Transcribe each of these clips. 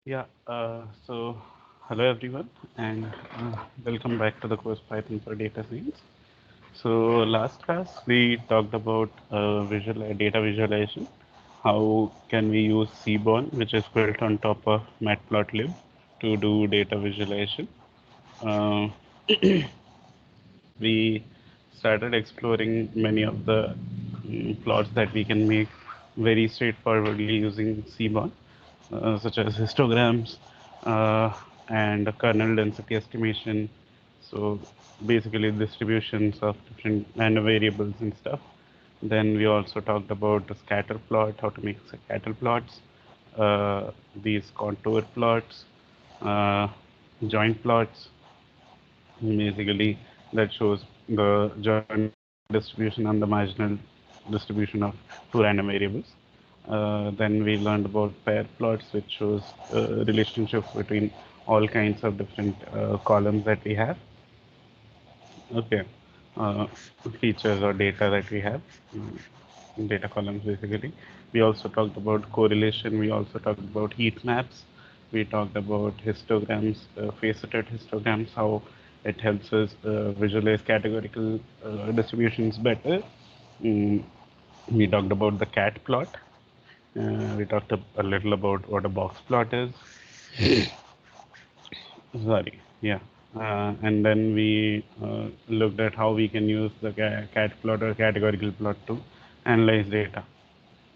Yeah, so hello everyone, and welcome back to the course Python for Data Science. So last class we talked about data visualization. How can we use Seaborn, which is built on top of Matplotlib, to do data visualization? Uh, we started exploring many of the plots that we can make very straightforwardly using Seaborn, such as histograms uh, and kernel density estimation. So basically distributions of different and variables and stuff. Then we also talked about the scatter plot, how to make scatter plots, these contour plots, uh, joint plots, basically that shows the joint distribution and the marginal distribution of two random variables. Then we learned about pair plots, which shows relationships between all kinds of different columns that we have. Okay, uh, features or data that we have, data columns basically. We also talked about correlation. We also talked about heat maps. We talked about histograms, faceted histograms, how it helps us visualize categorical distributions better. Mm, we talked about the cat plot. We talked a little about what a box plot is. Sorry, yeah. And then we looked at how we can use the cat plot or categorical plot to analyze data,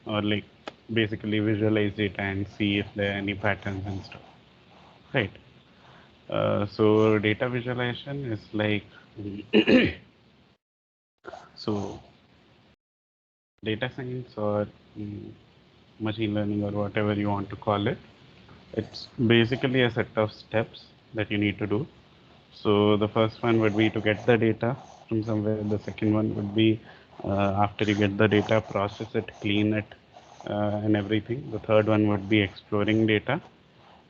or like basically visualize data and see if there are any patterns and stuff. Right. So data visualization is like so data science or machine learning or whatever you want to call it. It's basically a set of steps that you need to do. So the first one would be to get the data from somewhere. The second one would be after you get the data, process it, clean it, and everything. The third one would be exploring data.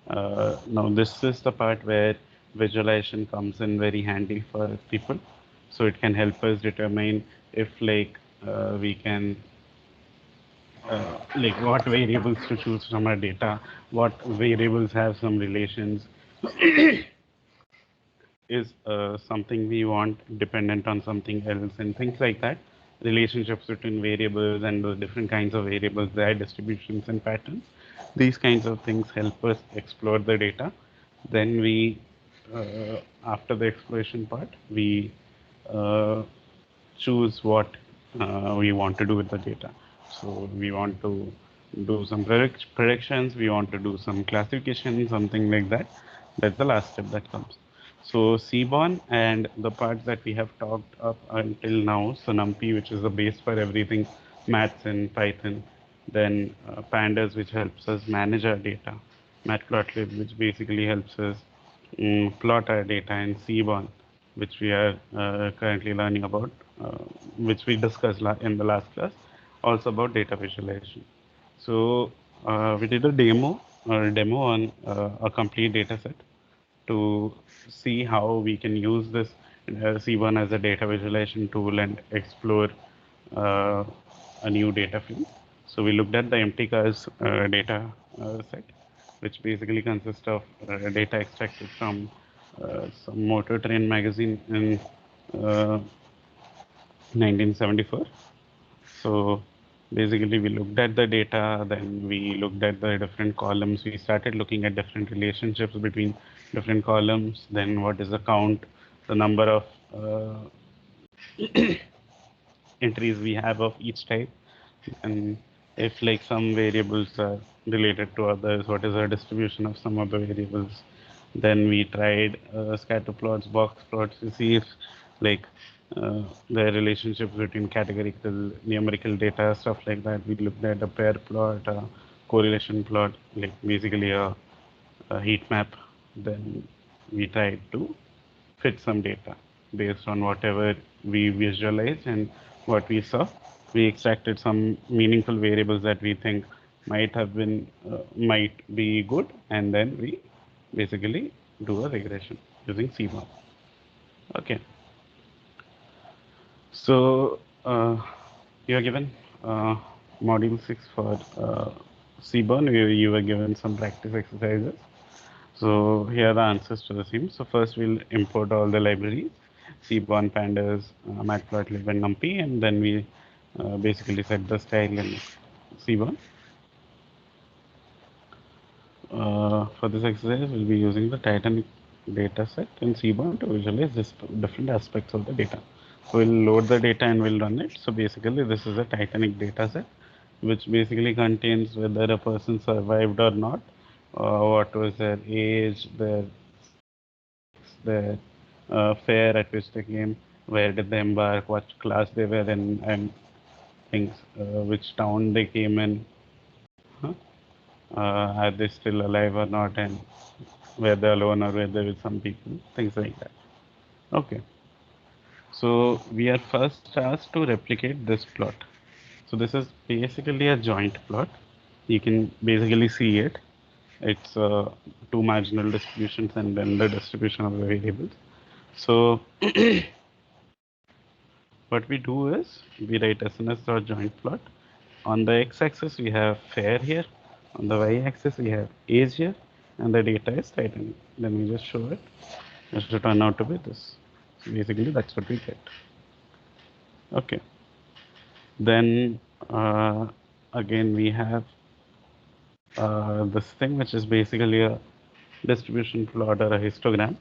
Now this is the part where visualization comes in very handy for people. So it can help us determine if we can like what variables to choose from our data, what variables have some relations, is something we want dependent on something else, and things like that. Relationships between variables and the different kinds of variables, their distributions and patterns. These kinds of things help us explore the data. Then after the exploration part, we uh, choose what we want to do with the data. So we want to do some predictions, we want to do some classification, something like that. That's the last step that comes. So Seaborn and the parts that we have talked up until now, so NumPy, which is the base for everything, maths and Python, then Pandas, which helps us manage our data, Matplotlib, which basically helps us plot our data, and Seaborn, which we are currently learning about, uh, which we discussed in the last class, also about data visualization. So we did a demo on a complete data set to see how we can use this C1 as a data visualization tool and explore uh, a new data field. So we looked at the empty cars data set, which basically consists of data extracted from some motor train magazine in uh, 1974. So basically, we looked at the data, then we looked at the different columns. We started looking at different relationships between different columns. Then what is the count, the number of entries we have of each type, and if like some variables are related to others, what is the distribution of some of the variables. Then we tried scatter plots, box plots to see if like the relationships between categorical numerical data, stuff like that. We looked at a pair plot, a correlation plot, like basically a heat map. Then we tried to fit some data based on whatever we visualized and what we saw. We extracted some meaningful variables that we think might be good, and then we basically do a regression using CMOS. Okay, so you are given uh, module 6 for Seaborn, you were given some practice exercises. So here are the answers to the same. So first we'll import all the libraries, Seaborn, Pandas, Matplotlib, and NumPy, and then we basically set the style in Seaborn. For this exercise, we'll be using the Titanic data set in Seaborn to visualize this different aspects of the data. So we'll load the data and we'll run it. So basically, this is a Titanic data set, which basically contains whether a person survived or not, what was their age, their sex, their fare at which they came, where did they embark, what class they were in, and things, which town they came in, huh? Are they still alive or not, and were they alone or were they with some people, things like that. Okay, so we are first asked to replicate this plot. So this is basically a joint plot. You can basically see it. It's two marginal distributions and then the distribution of the variables. So what we do is we write SNS.joint plot. On the x-axis we have fare here. On the y-axis we have age here, and the data is Titanic. Let me just show it. It should turn out to be this. So basically that's what we get. Okay. Then again we have this thing which is basically a distribution plot or a histogram.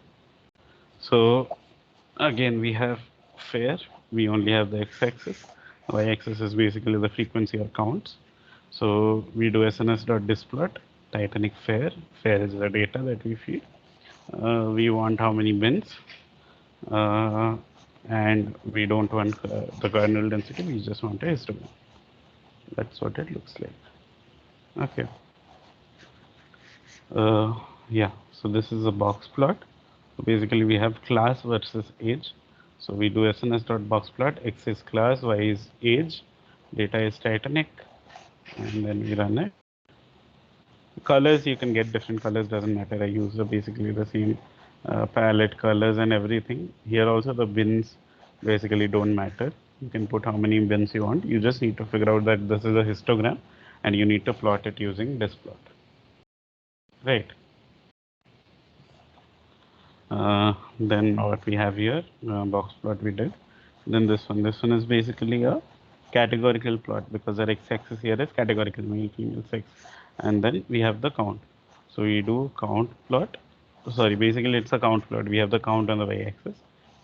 So again we have fare. We only have the x-axis. Y-axis is basically the frequency or counts. So we do SNS.displot Titanic fare. Fare is the data that we feed. We want how many bins, and we don't want the kernel density. We just want a histogram. That's what it looks like. Okay. Yeah. So this is a box plot. So basically, we have class versus age. So we do SNS.boxplot. X is class, Y is age, data is Titanic, and then we run it. Colors, you can get different colors, doesn't matter. I use basically the same palette colors and everything. Here also the bins basically don't matter. You can put how many bins you want. You just need to figure out that this is a histogram and you need to plot it using this plot. Right. Then what we have here, box plot we did. Then this one is basically a categorical plot because our x-axis here is categorical, male, female, sex, and then we have the count. So we do count plot. Sorry, basically it's a count plot. We have the count on the y-axis.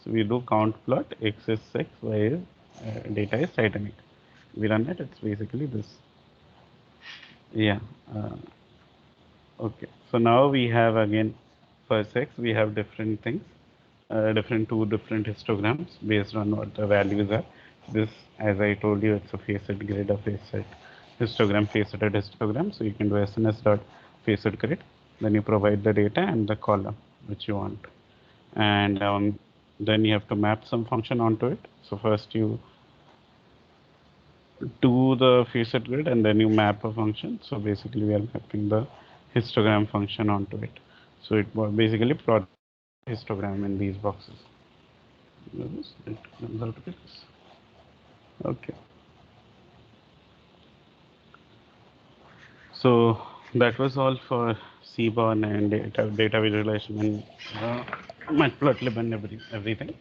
So we do count plot. X is sex, Y is data is Titanic. We run it. It's basically this. Yeah. Okay. So now we have again for sex we have different things. Two different histograms based on what the values are. This, as I told you, it's a facet grid, a facet histogram, faceted histogram. So you can do SNS dot facet grid. Then you provide the data and the column which you want, and then you have to map some function onto it. So first you do the facet grid and then you map a function. So basically we are mapping the histogram function onto it. So it basically plot histogram in these boxes. It comes out to be this. Okay. So that was all for Seaborn and data visualization and Matplotlib and everything.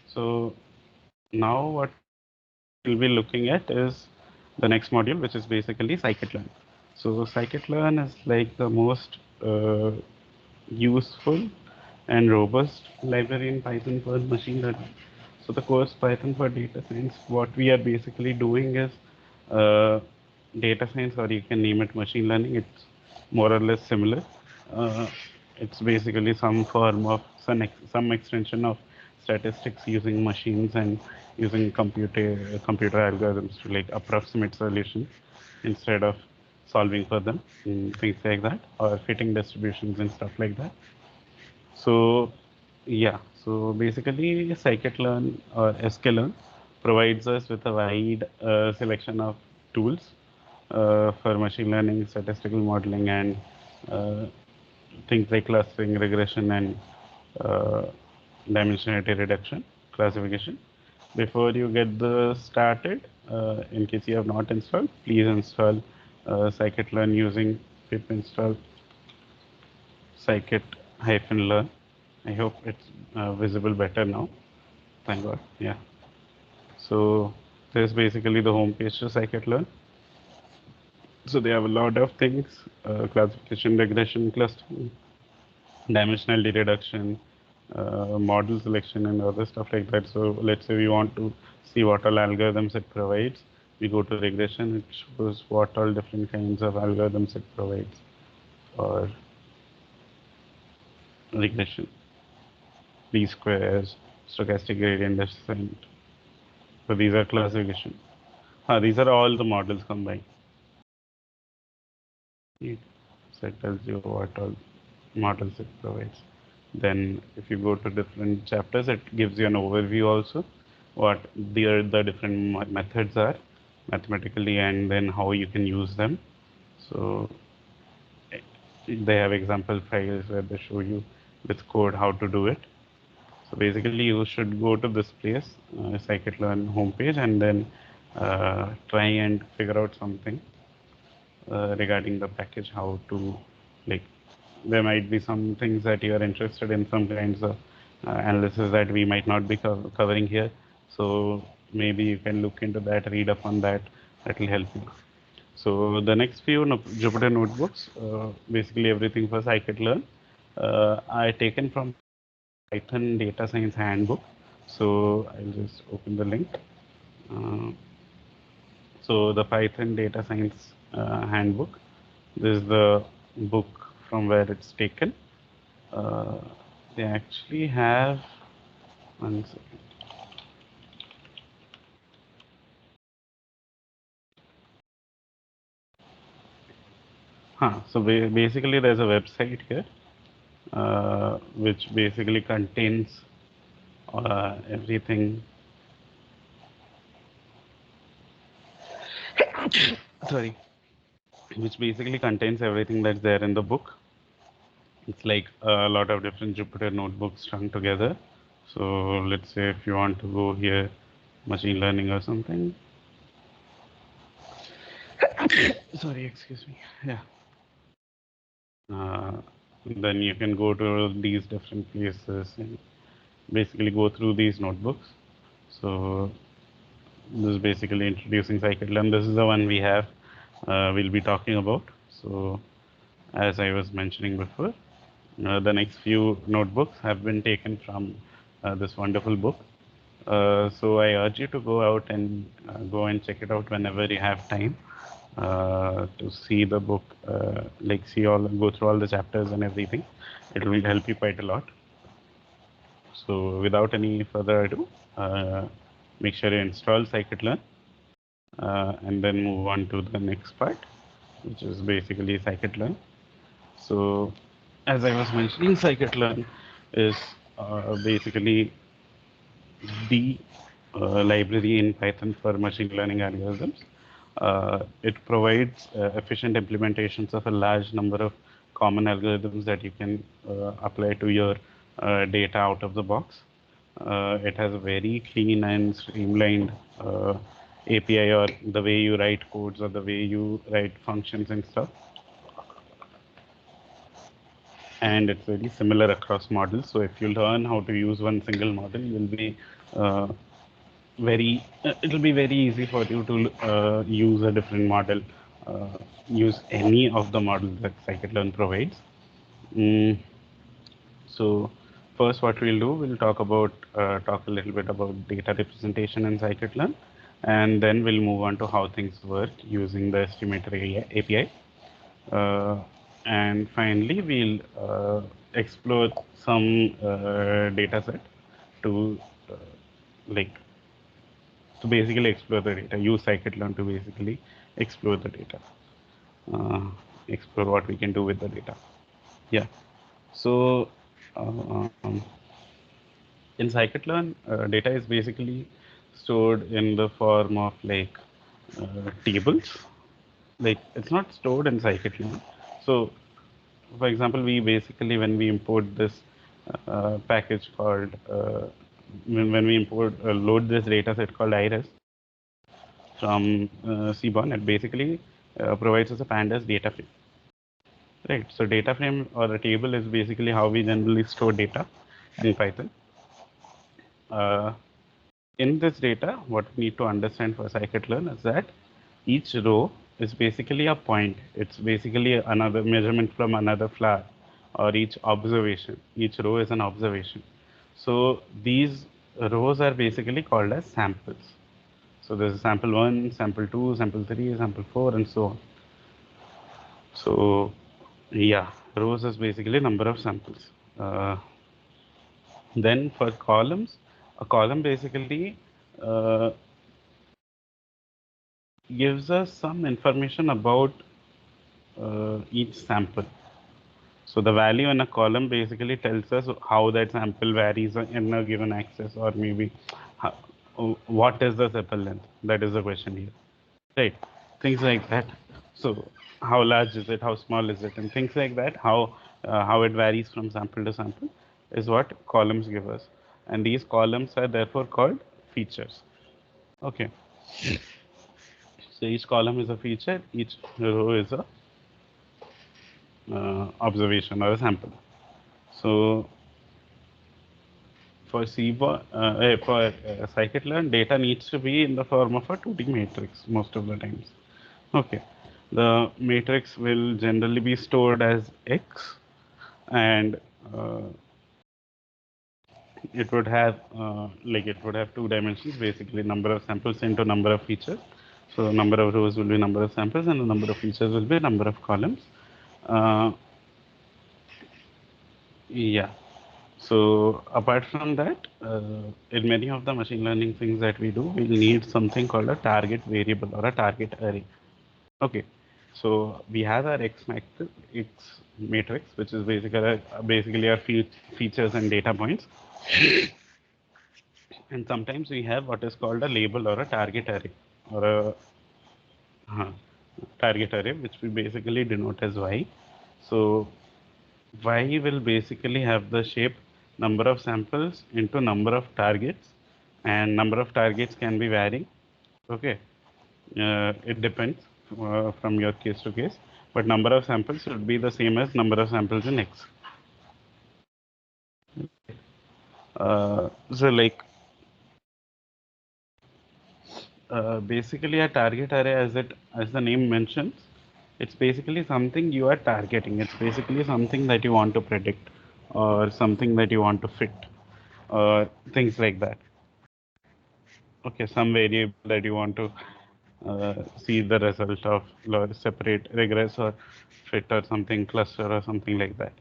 So now what we'll be looking at is the next module, which is basically Scikit-learn. So Scikit-learn is like the most useful and robust library in Python for machine learning. So the course Python for data science, what we are basically doing is uh, data science, or you can name it machine learning. It's more or less similar. Uh, it's basically some form of some extension of statistics using machines and using computer algorithms to like approximate solutions instead of solving for them and things like that, or fitting distributions and stuff like that. So yeah, so basically Scikit-learn or sklearn provides us with a wide selection of tools for machine learning, statistical modeling, and uh, things like clustering, regression, and uh, dimensionality reduction, classification. Before you get the started, in case you have not installed, please install scikit-learn using pip install scikit-learn. I hope it's visible better now. Thank God. Yeah. So this is basically the home page to scikit-learn. So they have a lot of things: classification, regression, clustering, dimensionality reduction, model selection, and other stuff like that. So let's say we want to see what all algorithms it provides. We go to regression, it shows what all different kinds of algorithms it provides for regression, least squares, stochastic gradient descent. So these are classification. These are all the models combined. So it tells you what all models it provides. Then if you go to different chapters, it gives you an overview also, what the different methods are mathematically, and then how you can use them. So they have example files where they show you with code how to do it. So basically you should go to this place, scikit-learn homepage, and then try and figure out something regarding the package, how to, like, there might be some things that you are interested in, some kinds of analysis that we might not be covering here. So maybe you can look into that, read up on that. That will help you. So the next few Jupyter notebooks, basically everything for scikit-learn, I taken from Python Data Science Handbook. So I'll just open the link. Uh, so the Python Data Science Handbook. This is the book from where it's taken. Uh, they actually have one second. So basically, there's a website here which basically contains everything. Sorry, which basically contains everything that's there in the book. It's like a lot of different Jupyter notebooks strung together. So let's say if you want to go here, machine learning or something. Sorry, excuse me. Yeah. Uh, then you can go to these different places and basically go through these notebooks. So this is basically introducing scikit-learn. This is the one we have, we'll be talking about. So as I was mentioning before, the next few notebooks have been taken from this wonderful book. So I urge you to go out and go and check it out whenever you have time to see the book, like go through all the chapters and everything. It will help you quite a lot. So without any further ado, make sure you install scikit-learn and then move on to the next part, which is basically scikit-learn. So as I was mentioning, scikit-learn is basically the library in Python for machine learning algorithms. It provides efficient implementations of a large number of common algorithms that you can apply to your data out of the box. It has a very clean and streamlined API, or the way you write codes or the way you write functions and stuff. And it's very similar across models. So if you learn how to use one single model, you'll be it'll be very easy for you to use a different model, use any of the models that scikit-learn provides. Mm, so first what we'll do, we'll talk a little bit about data representation in scikit-learn, and then we'll move on to how things work using the estimator API. And finally, we'll explore some data set to uh, like to basically explore the data. Use scikit-learn to basically explore the data, uh, explore what we can do with the data. Yeah. So um, in scikit-learn, data is basically stored in the form of like tables. Like it's not stored in scikit-learn. So for example, we basically, when we import this package called when we load this data set called iris from Seaborn, it basically provides us a pandas data frame. Right. So data frame or a table is basically how we generally store data in Python. Uh, in this data, what we need to understand for scikit-learn is that each row is basically a point. It's basically another measurement from another flower, or each observation. Each row is an observation. So these rows are basically called as samples. So there's sample 1, sample 2, sample 3, sample 4, and so on. So yeah, rows is basically number of samples. Then for columns, a column basically uh, gives us some information about each sample. So the value in a column basically tells us how that sample varies in a given axis, or maybe how, what is the sepal length. That is the question here, right? Things like that. So how large is it? How small is it? And things like that. How it varies from sample to sample is what columns give us, and these columns are therefore called features. Okay. So each column is a feature. Each row is a observation or a sample. So for scikit-learn, data needs to be in the form of a 2D matrix most of the times. Okay, the matrix will generally be stored as X, and uh, it would have two dimensions, basically number of samples into number of features. So number of rows will be number of samples, and the number of features will be number of columns. Uh, yeah. So apart from that, in many of the machine learning things that we do, we need something called a target variable or a target array. Okay, so we have our X matrix, which is basically our features and data points, and sometimes we have what is called a label or a target array or a uh, target array, which we basically denote as Y. So Y will basically have the shape number of samples into number of targets, and number of targets can be varying. Okay, it depends from your case to case, but number of samples should be the same as number of samples in X. So like basically a target array, as the name mentions, it's basically something you are targeting. It's basically something that you want to predict, or something that you want to fit, or things like that. Okay, some variable that you want to see the result of, or separate, regress, or fit, or something, cluster, or something like that.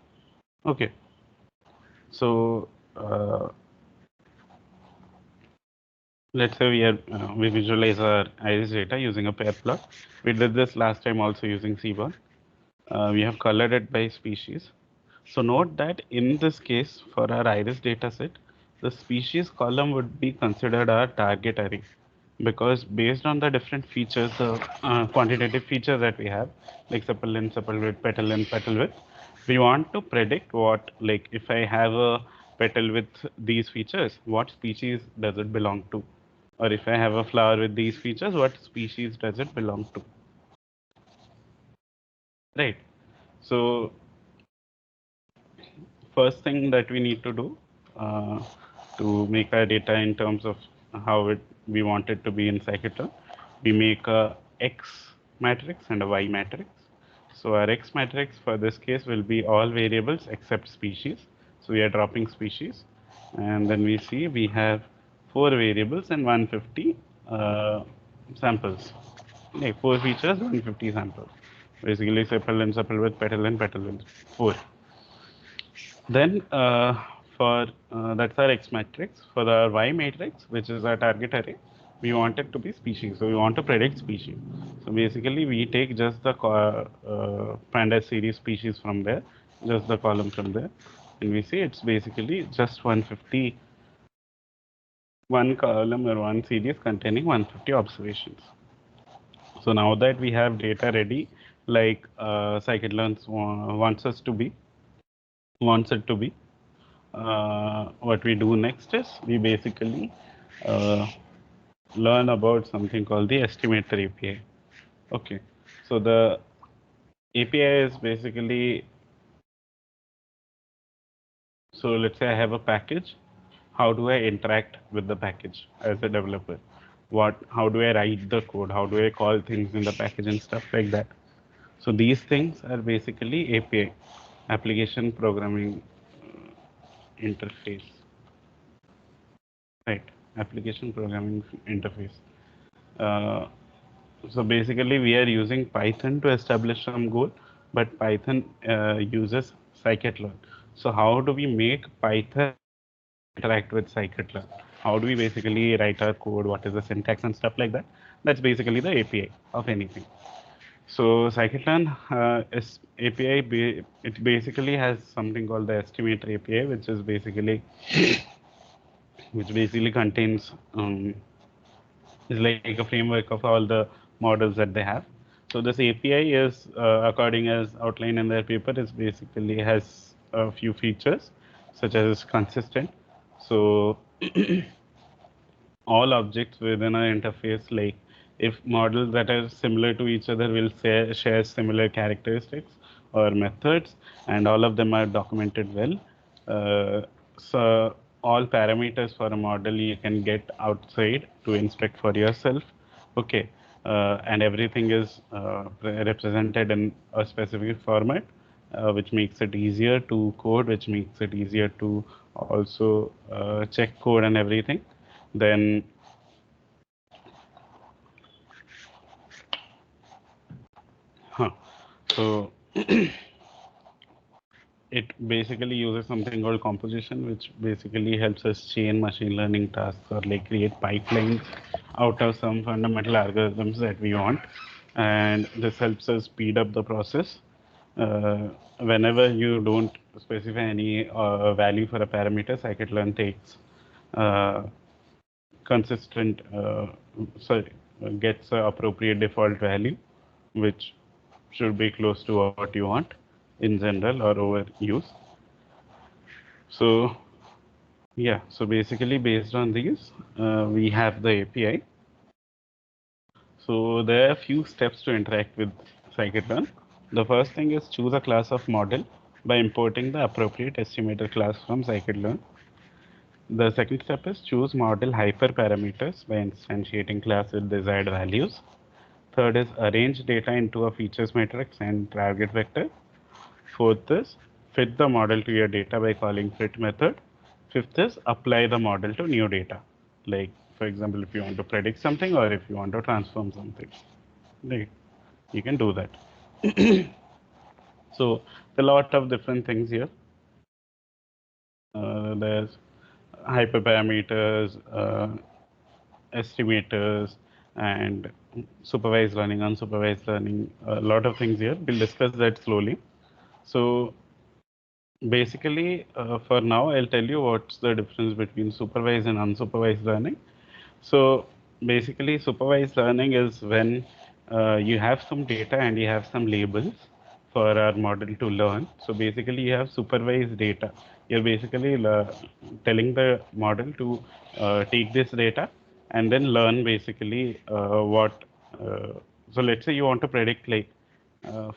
Okay, so let's say we visualize our iris data using a pair plot. We did this last time also using Seaborn. We have colored it by species. So note that in this case, for our iris data set, the species column would be considered our target array, because based on the different features, the quantitative features that we have, like sepal length, sepal width, petal width, we want to predict what, like if I have a petal with these features, what species does it belong to? Or if I have a flower with these features, what species does it belong to? Right. So first thing that we need to do uh, to make our data in terms of how we want it to be in scikit-learn, we make a X matrix and a Y matrix. So our X matrix for this case will be all variables except species. So we are dropping species, and then we see we have 4 variables and 150 samples. Like 4 features, 150 samples. Basically, sepal width, petal width, 4. Then for that's our X matrix. For the Y matrix, which is our target array, we want it to be species. So we want to predict species. So basically, we take just the pandas series species from there, just the column from there, and we see it's basically just 150, one column or one series containing 150 observations. So now that we have data ready, like scikit-learn wants it to be, what we do next is we basically uh, learn about something called the estimator API. Okay, So the API is basically, so let's say I have a package. How do I interact with the package as a developer? How do I write the code? How do I call things in the package and stuff like that? So these things are basically API, application programming interface, right? Application programming interface. Uh, so basically, we are using Python to establish some goal, but Python uses scikit-learn. So how do we make Python interact with scikit-learn? How do we basically write our code? What is the syntax and stuff like that? That's basically the API of anything. So Scikit-learn is API. It basically has something called the estimator API, which basically contains is like a framework of all the models that they have. So this API is, according as outlined in their paper, is basically has a few features, such as consistent. So all objects within an interface, like if models that are similar to each other will share similar characteristics or methods, and all of them are documented well. So all parameters for a model you can get outside to inspect for yourself. Okay. And everything is represented in a specific format, which makes it easier to code, which makes it easier to also check code and everything. Then, huh, so it basically uses something called composition, which basically helps us chain machine learning tasks or like create pipelines out of some fundamental algorithms that we want. And this helps us speed up the process. Uh, Whenever you don't specify any value for a parameter, scikit-learn takes uh, consistent, sorry, gets a appropriate default value, which should be close to what you want in general or overuse. So yeah, so basically based on these, we have the API. So there are a few steps to interact with scikit-learn. The first thing is choose a class of model by importing the appropriate estimator class from scikit-learn. The second step is choose model hyperparameters by instantiating class with desired values. Third is arrange data into a features matrix and target vector. Fourth is fit the model to your data by calling fit method. Fifth is apply the model to new data. Like, for example, if you want to predict something or if you want to transform something, right? You can do that. So, a lot of different things here. There's hyperparameters, estimators, and supervised learning, unsupervised learning, a lot of things here. We'll discuss that slowly. So basically, for now, I'll tell you what's the difference between supervised and unsupervised learning. So basically, supervised learning is when you have some data and you have some labels for our model to learn. So basically, you have supervised data. You're basically telling the model to take this data and then learn basically what. Uh, so let's say you want to predict, like,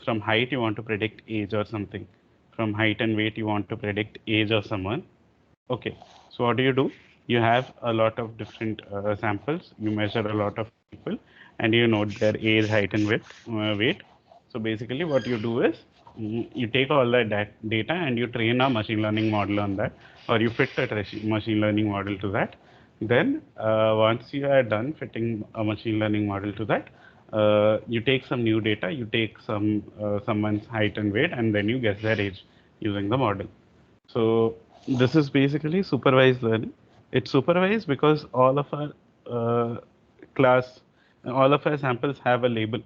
from height you want to predict age or something. From height and weight you want to predict age of someone. Okay, so what do? You have a lot of different samples. You measure a lot of people, and you note their age, height, and weight. So basically, what you do is you take all that data and you train a machine learning model on that, or you fit a machine learning model to that. Then, once you are done fitting a machine learning model to that, you take some new data, you take someone's height and weight, and then you guess their age using the model. So this is basically supervised learning. It's supervised because uh, class, all of our samples have a label,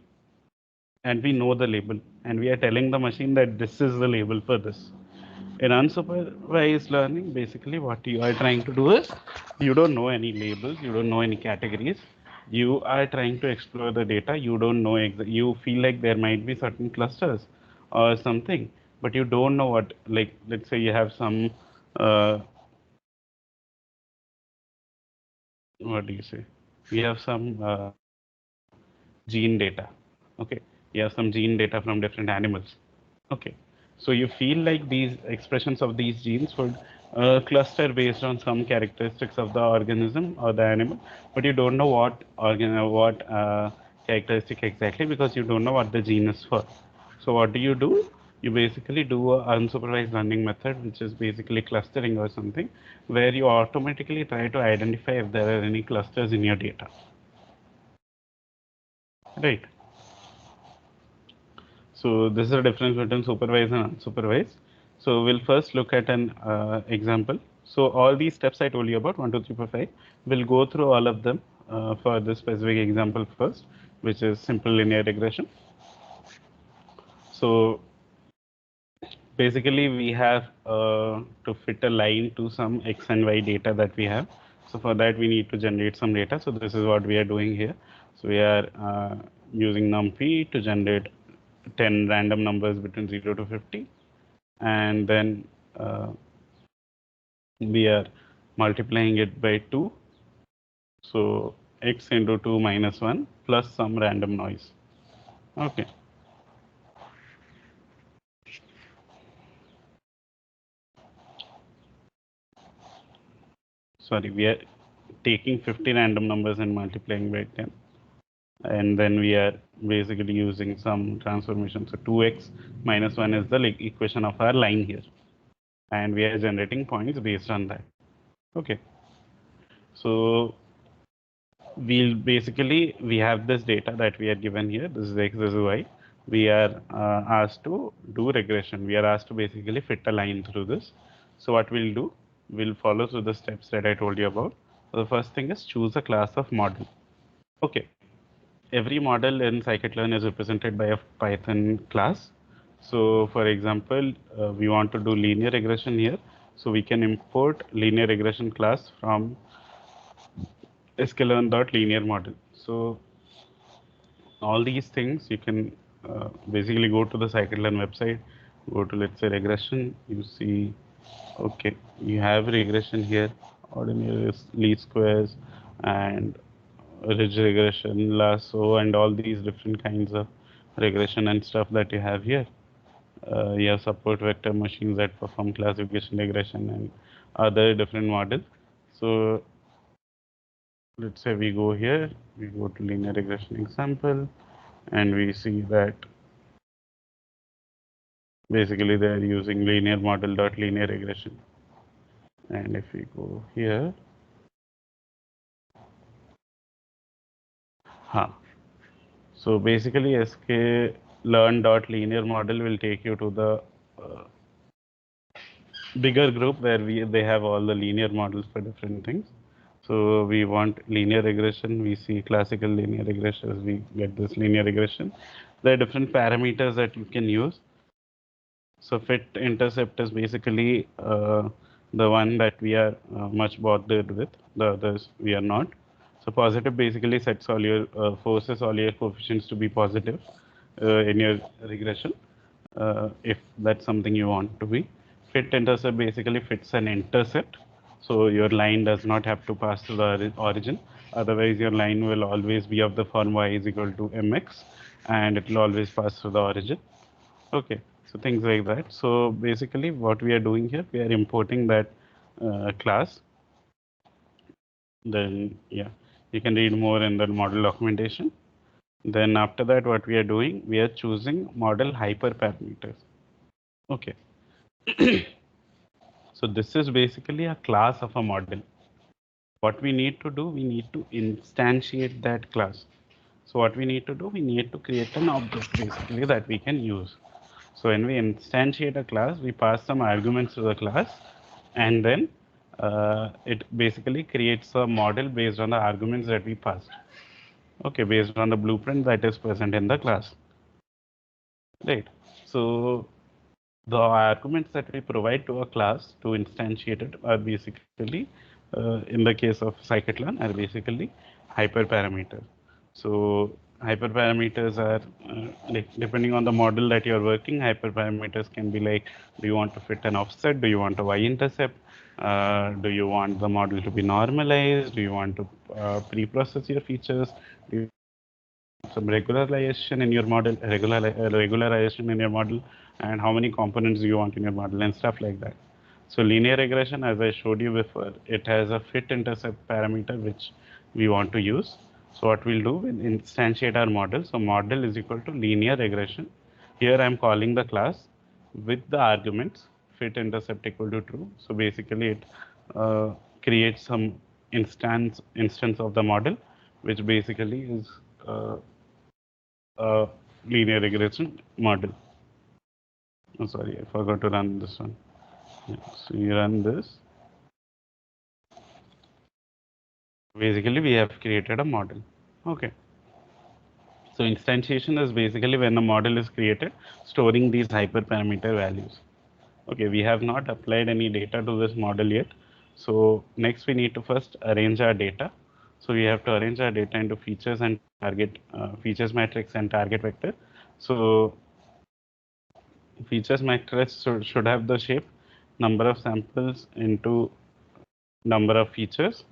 and we know the label, and we are telling the machine that this is the label for this. In unsupervised learning, basically what you are trying to do is you don't know any labels, you don't know any categories. You are trying to explore the data. You don't know you feel like there might be certain clusters or something, but you don't know what. Like, let's say you have some what do you say? We have some gene data. Okay. You have some gene data from different animals. Okay. So you feel like these expressions of these genes would cluster based on some characteristics of the organism or the animal, but you don't know what characteristic exactly, because you don't know what the gene is for. So what do? You basically do a unsupervised learning method, which is basically clustering or something, where you automatically try to identify if there are any clusters in your data. Right. So this is the difference between supervised and unsupervised. So we'll first look at an example. So all these steps I told you about, 1, 2, 3, 4, 5, we'll go through all of them for this specific example first, which is simple linear regression. So basically we have to fit a line to some x and y data that we have. So for that we need to generate some data. So this is what we are doing here. So we are using numpy to generate 10 random numbers between 0 to 50, and then we are multiplying it by 2. So x into 2 minus 1 plus some random noise. Okay. Sorry, we are taking 50 random numbers and multiplying by 10. And then we are basically using some transformation. So 2x minus 1 is the equation of our line here. And we are generating points based on that. Okay. So we have this data that we are given here. This is x, this is y. We are asked to do regression. We are asked to basically fit a line through this. So what we'll do, we'll follow through the steps that I told you about. So the first thing is choose a class of model. Okay. Every model in Scikit-learn is represented by a Python class. So for example, we want to do linear regression here. So we can import linear regression class from sklearn.linear model. So all these things you can basically go to the Scikit-learn website, go to, let's say, regression. You see, okay, you have regression here, ordinary least squares and ridge regression, lasso, and all these different kinds of regression and stuff that you have here. You have support vector machines that perform classification regression and other different models. So let's say we go here, we go to linear regression example, and we see that basically they are using linear model dot linear regression. And if we go here, huh. So basically sklearn dot linear model will take you to the bigger group where they have all the linear models for different things. So we want linear regression. We see classical linear regression. We get this linear regression. There are different parameters that you can use. So fit intercept is basically the one that we are much bothered with. The others we are not. So positive basically sets all your forces all your coefficients to be positive in your regression, if that's something you want to be. Fit intercept basically fits an intercept. So your line does not have to pass through the origin. Otherwise, your line will always be of the form y is equal to mx, and it will always pass through the origin. Okay, so things like that. So basically, what we are doing here, we are importing that class. Then, yeah, you can read more in the model documentation. Then after that, what we are doing, we are choosing model hyperparameters. Okay, so this is basically a class of a model. What we need to do, we need to instantiate that class. So what we need to do, we need to create an object basically that we can use. So when we instantiate a class, we pass some arguments to the class, and then it basically creates a model based on the arguments that we passed. Okay, based on the blueprint that is present in the class. Right. So the arguments that we provide to a class to instantiate it are basically, in the case of scikit-learn, are basically hyperparameters. So hyperparameters are like, depending on the model that you're working, hyperparameters can be like, do you want to fit an offset? Do you want a y-intercept? Do you want the model to be normalized? Do you want to pre-process your features? Do you some regularization in your model, regularization in your model, and how many components you want in your model and stuff like that. So linear regression, as I showed you before, it has a fit intercept parameter which we want to use. So what we'll do, we'll instantiate our model. So model is equal to linear regression. Here I'm calling the class with the arguments fit intercept equal to true. So basically it uh, creates some instance of the model, which basically is uh, a linear regression model. Oh, sorry, I forgot to run this one. Yeah, so you run this. Basically, we have created a model. Okay. So instantiation is basically when a model is created, storing these hyperparameter values. Okay, we have not applied any data to this model yet. So next we need to first arrange our data. So we have to arrange our data into features and target, features matrix and target vector. So features matrix should have the shape number of samples into number of features.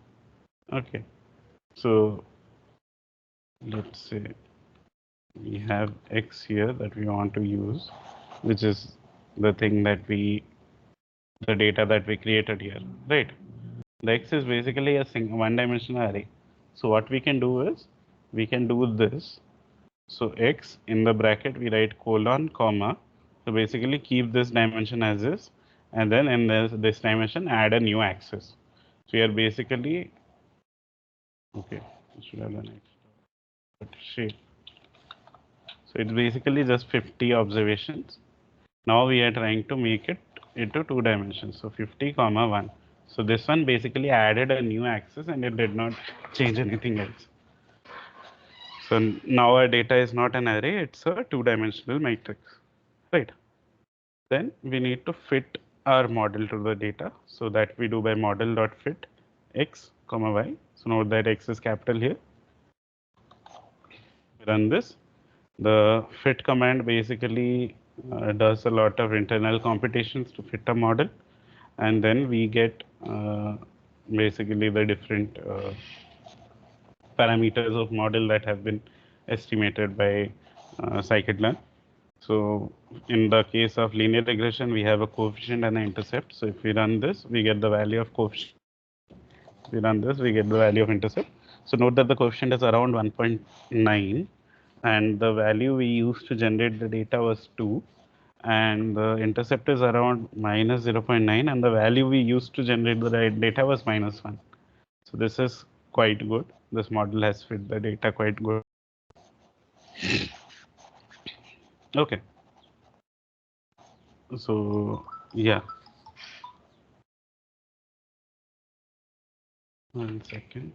Okay, so let's say we have x here that we want to use, which is the thing that the data that we created here, right? The x is basically a one-dimensional array. So what we can do is we can do this. So x in the bracket we write colon comma. So basically keep this dimension as is, and then in this dimension add a new axis. So we are basically okay. Should have done x but shape. So it's basically just 50 observations. Now we are trying to make it into two dimensions. So 50 comma 1. So this one basically added a new axis and it did not change anything else. So now our data is not an array, it's a two-dimensional matrix, right? Then we need to fit our model to the data. So that we do by model.fit x comma y. So note that x is capital here. Run this. The fit command basically does a lot of internal computations to fit a model, and then we get basically the different parameters of model that have been estimated by Scikit-learn. So in the case of linear regression, we have a coefficient and an intercept. So if we run this, we get the value of coefficient. If we run this, we get the value of intercept. So note that the coefficient is around 1.9 and the value we used to generate the data was 2 and the intercept is around minus 0.9 and the value we used to generate the data was minus 1. So this is quite good. This model has fit the data quite good. Okay. So yeah. 1 second.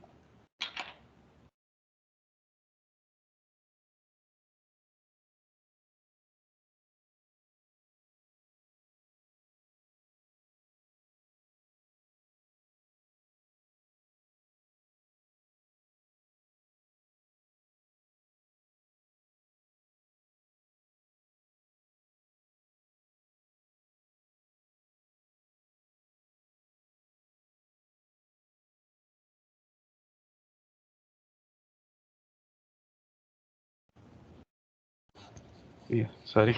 Yeah, sorry.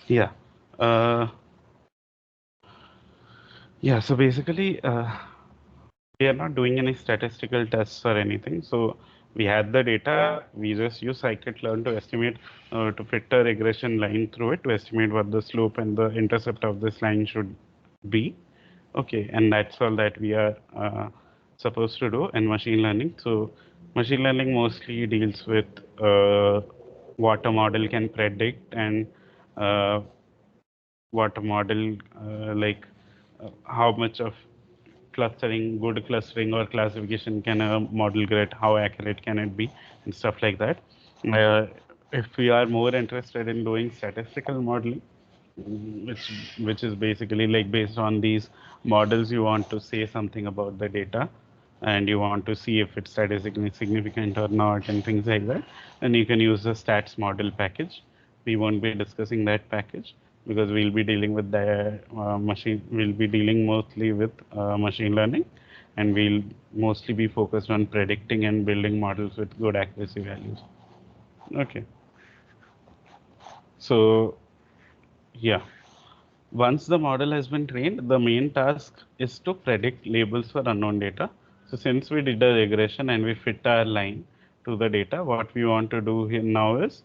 Yeah. Uh, yeah, so basically, we are not doing any statistical tests or anything. So we had the data, we just use scikit-learn to estimate, to fit a regression line through it to estimate what the slope and the intercept of this line should be. Okay, and that's all that we are supposed to do in machine learning. So machine learning mostly deals with what a model can predict and uh, what a model how much of good clustering or classification can a model get, how accurate can it be, and stuff like that. Uh, if we are more interested in doing statistical modeling, which is basically like based on these models, you want to say something about the data and you want to see if it's statistically significant or not and things like that, then you can use the stats model package. We won't be discussing that package because we'll be dealing with the we'll be dealing mostly with machine learning, and we'll mostly be focused on predicting and building models with good accuracy values. Okay. So yeah, once the model has been trained, the main task is to predict labels for unknown data. So since we did a regression and we fit our line to the data, what we want to do here now is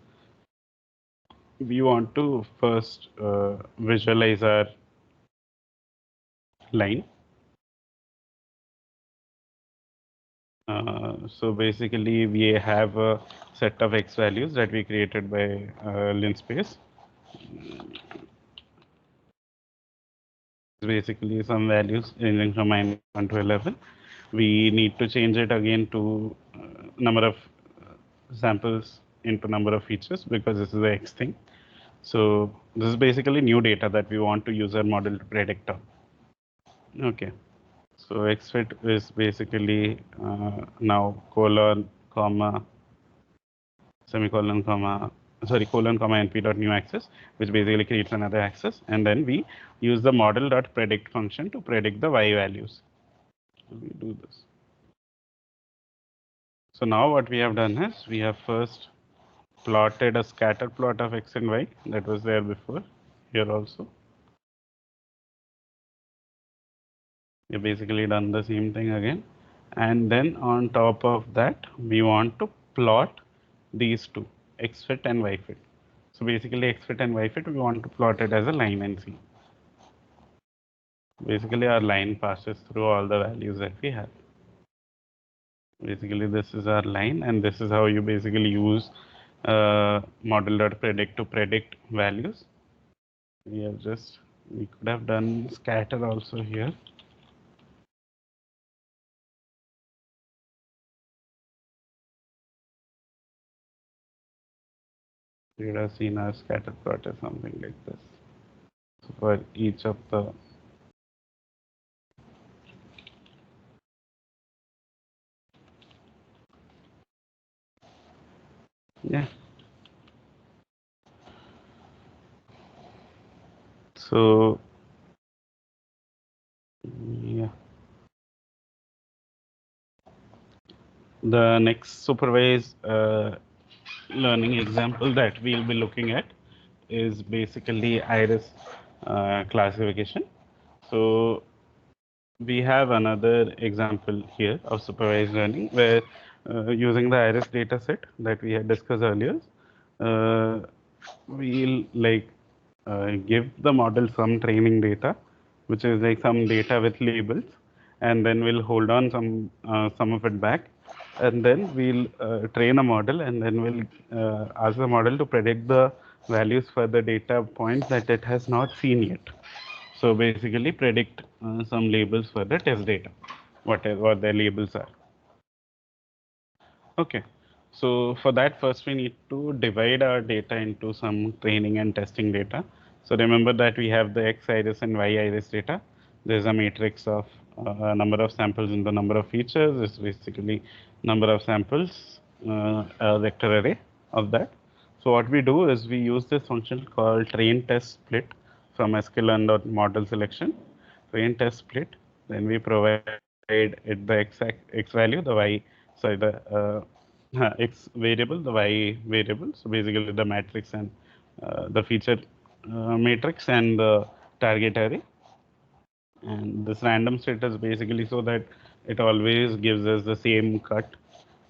we want to first visualize our line. So basically, we have a set of x values that we created by linspace. Basically, some values ranging from -1 to 11. We need to change it again to number of samples into number of features because this is the x thing. So this is basically new data that we want to use our model to predict on. Okay. So xfit is basically now colon, comma, semicolon, comma, sorry, colon, comma, np dot new access, which basically creates another access. And then we use the model dot predict function to predict the y values. Let me do this. So now what we have done is we have first plotted a scatter plot of x and y that was there before here also. We basically done the same thing again. And then on top of that, we want to plot these two, xfit and yfit. So basically xfit and yfit, we want to plot it as a line and see. Basically our line passes through all the values that we have. Basically this is our line and this is how you basically use model.predict to predict values. We could have done scatter also here. We would have seen our scatter plot or something like this. So for each of the yeah. So yeah. The next supervised learning example that we'll be looking at is basically iris classification. So we have another example here of supervised learning where using the iris data set that we had discussed earlier, uh, we'll like give the model some training data, which is like some data with labels, and then we'll hold on some of it back, and then we'll train a model, and then we'll ask the model to predict the values for the data points that it has not seen yet. So basically predict some labels for the test data, what their labels are. Okay. So for that, first we need to divide our data into some training and testing data. So remember that we have the x iris and y iris data. There's a matrix of number of samples in the number of features. It's basically number of samples, a vector array of that. So what we do is we use this function called train test split from sklearn model selection. Train test split. Then we provide it the x value, the y, sorry, the x variable, the y variable. So basically the matrix and the feature matrix and the target array. And this random set is basically so that it always gives us the same cut.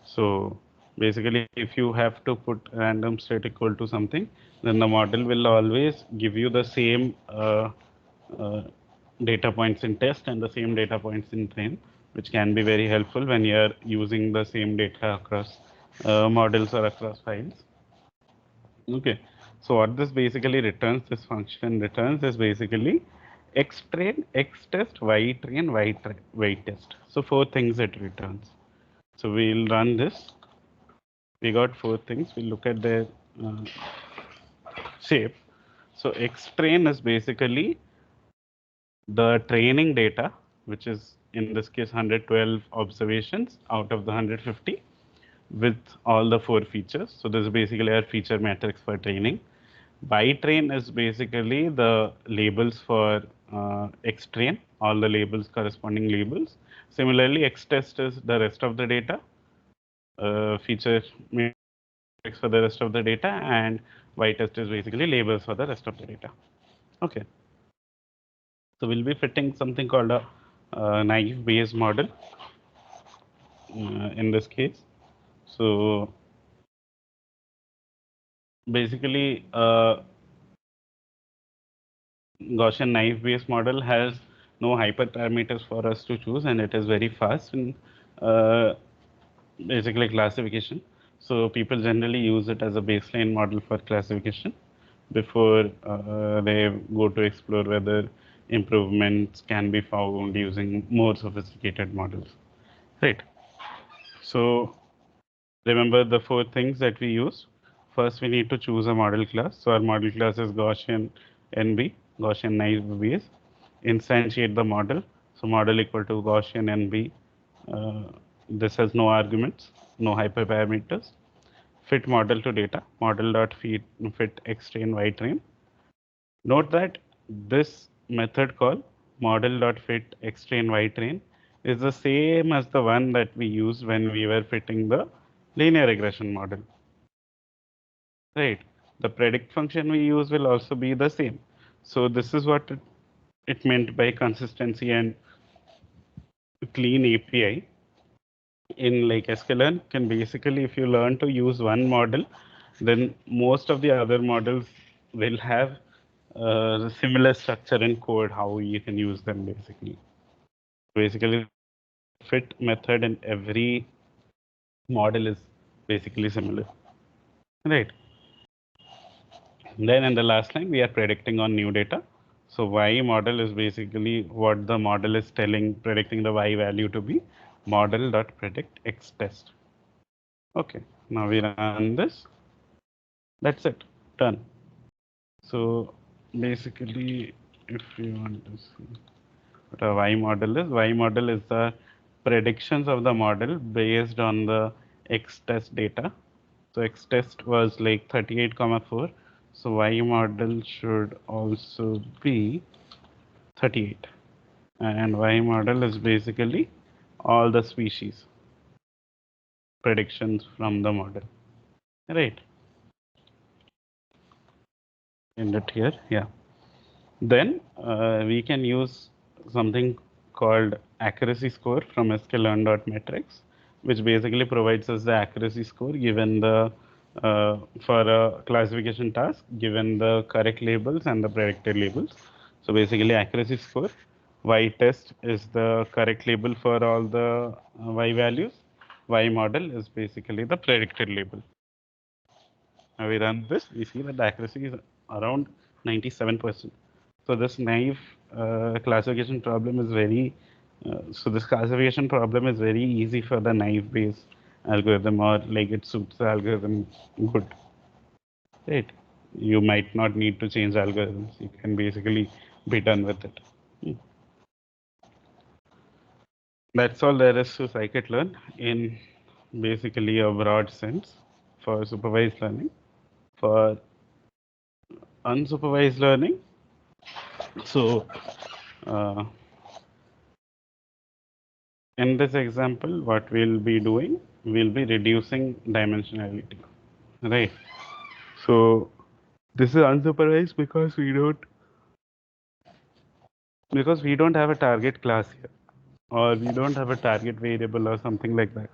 So basically, if you have to put random set equal to something, then the model will always give you the same uh, data points in test and the same data points in train, which can be very helpful when you are using the same data across models or across files. Okay, so what this basically returns, this function returns is basically x train, x test, y test. So four things it returns. So we'll run this. We got four things. We look at the uh, shape. So x train is basically the training data, which is in this case 112 observations out of the 150 with all the four features. So this is basically our feature matrix for training. Bytrain is basically the labels for xtrain, all the labels, corresponding labels. Similarly, xtest is the rest of the data, feature for the rest of the data, and y-test is basically labels for the rest of the data. Okay. So we'll be fitting something called a naive Bayes model in this case. So basically, Gaussian Naive Bayes model has no hyperparameters for us to choose, and it is very fast in uh, basically classification. So people generally use it as a baseline model for classification before they go to explore whether improvements can be found using more sophisticated models. Right. So remember the four things that we use. First, we need to choose a model class. So our model class is Gaussian NB, Gaussian Naive Bayes. Instantiate the model. So model equal to Gaussian NB. Uh, this has no arguments, no hyperparameters. Fit model to data. Model dot fit x train y train. Note that this method call model.fit xtrain ytrain is the same as the one that we used when we were fitting the linear regression model. Right. The predict function we use will also be the same. So this is what it meant by consistency and clean API. In like sklearn can basically, if you learn to use one model, then most of the other models will have similar structure and code how you can use them basically. Basically, the fit method in every model is basically similar, right? Then in the last line, we are predicting on new data. So y model is basically what the model is telling, predicting the y value to be model dot predict x test. Okay, now we run this. That's it, done. So basically, if you want to see what a Y model is the predictions of the model based on the X test data. So X test was like 38, 4. So Y model should also be 38. And Y model is basically all the species predictions from the model. Right. End it here. Yeah. Then we can use something called accuracy score from sklearn.metrics, which basically provides us the accuracy score given the for a classification task given the correct labels and the predicted labels. So basically accuracy score, y test is the correct label for all the y values. Y model is basically the predicted label. Now we run this, we see that the accuracy is around 97%. So this naive classification problem is this classification problem is very easy for the naive Bayes algorithm, or like it suits the algorithm good, right? You might not need to change algorithms. You can basically be done with it. Hmm. That's all there is to scikit-learn in basically a broad sense for supervised learning. For unsupervised learning, so uh, in this example, what we'll be doing, we'll be reducing dimensionality, right? So this is unsupervised because we don't have a target class here, or we don't have a target variable or something like that.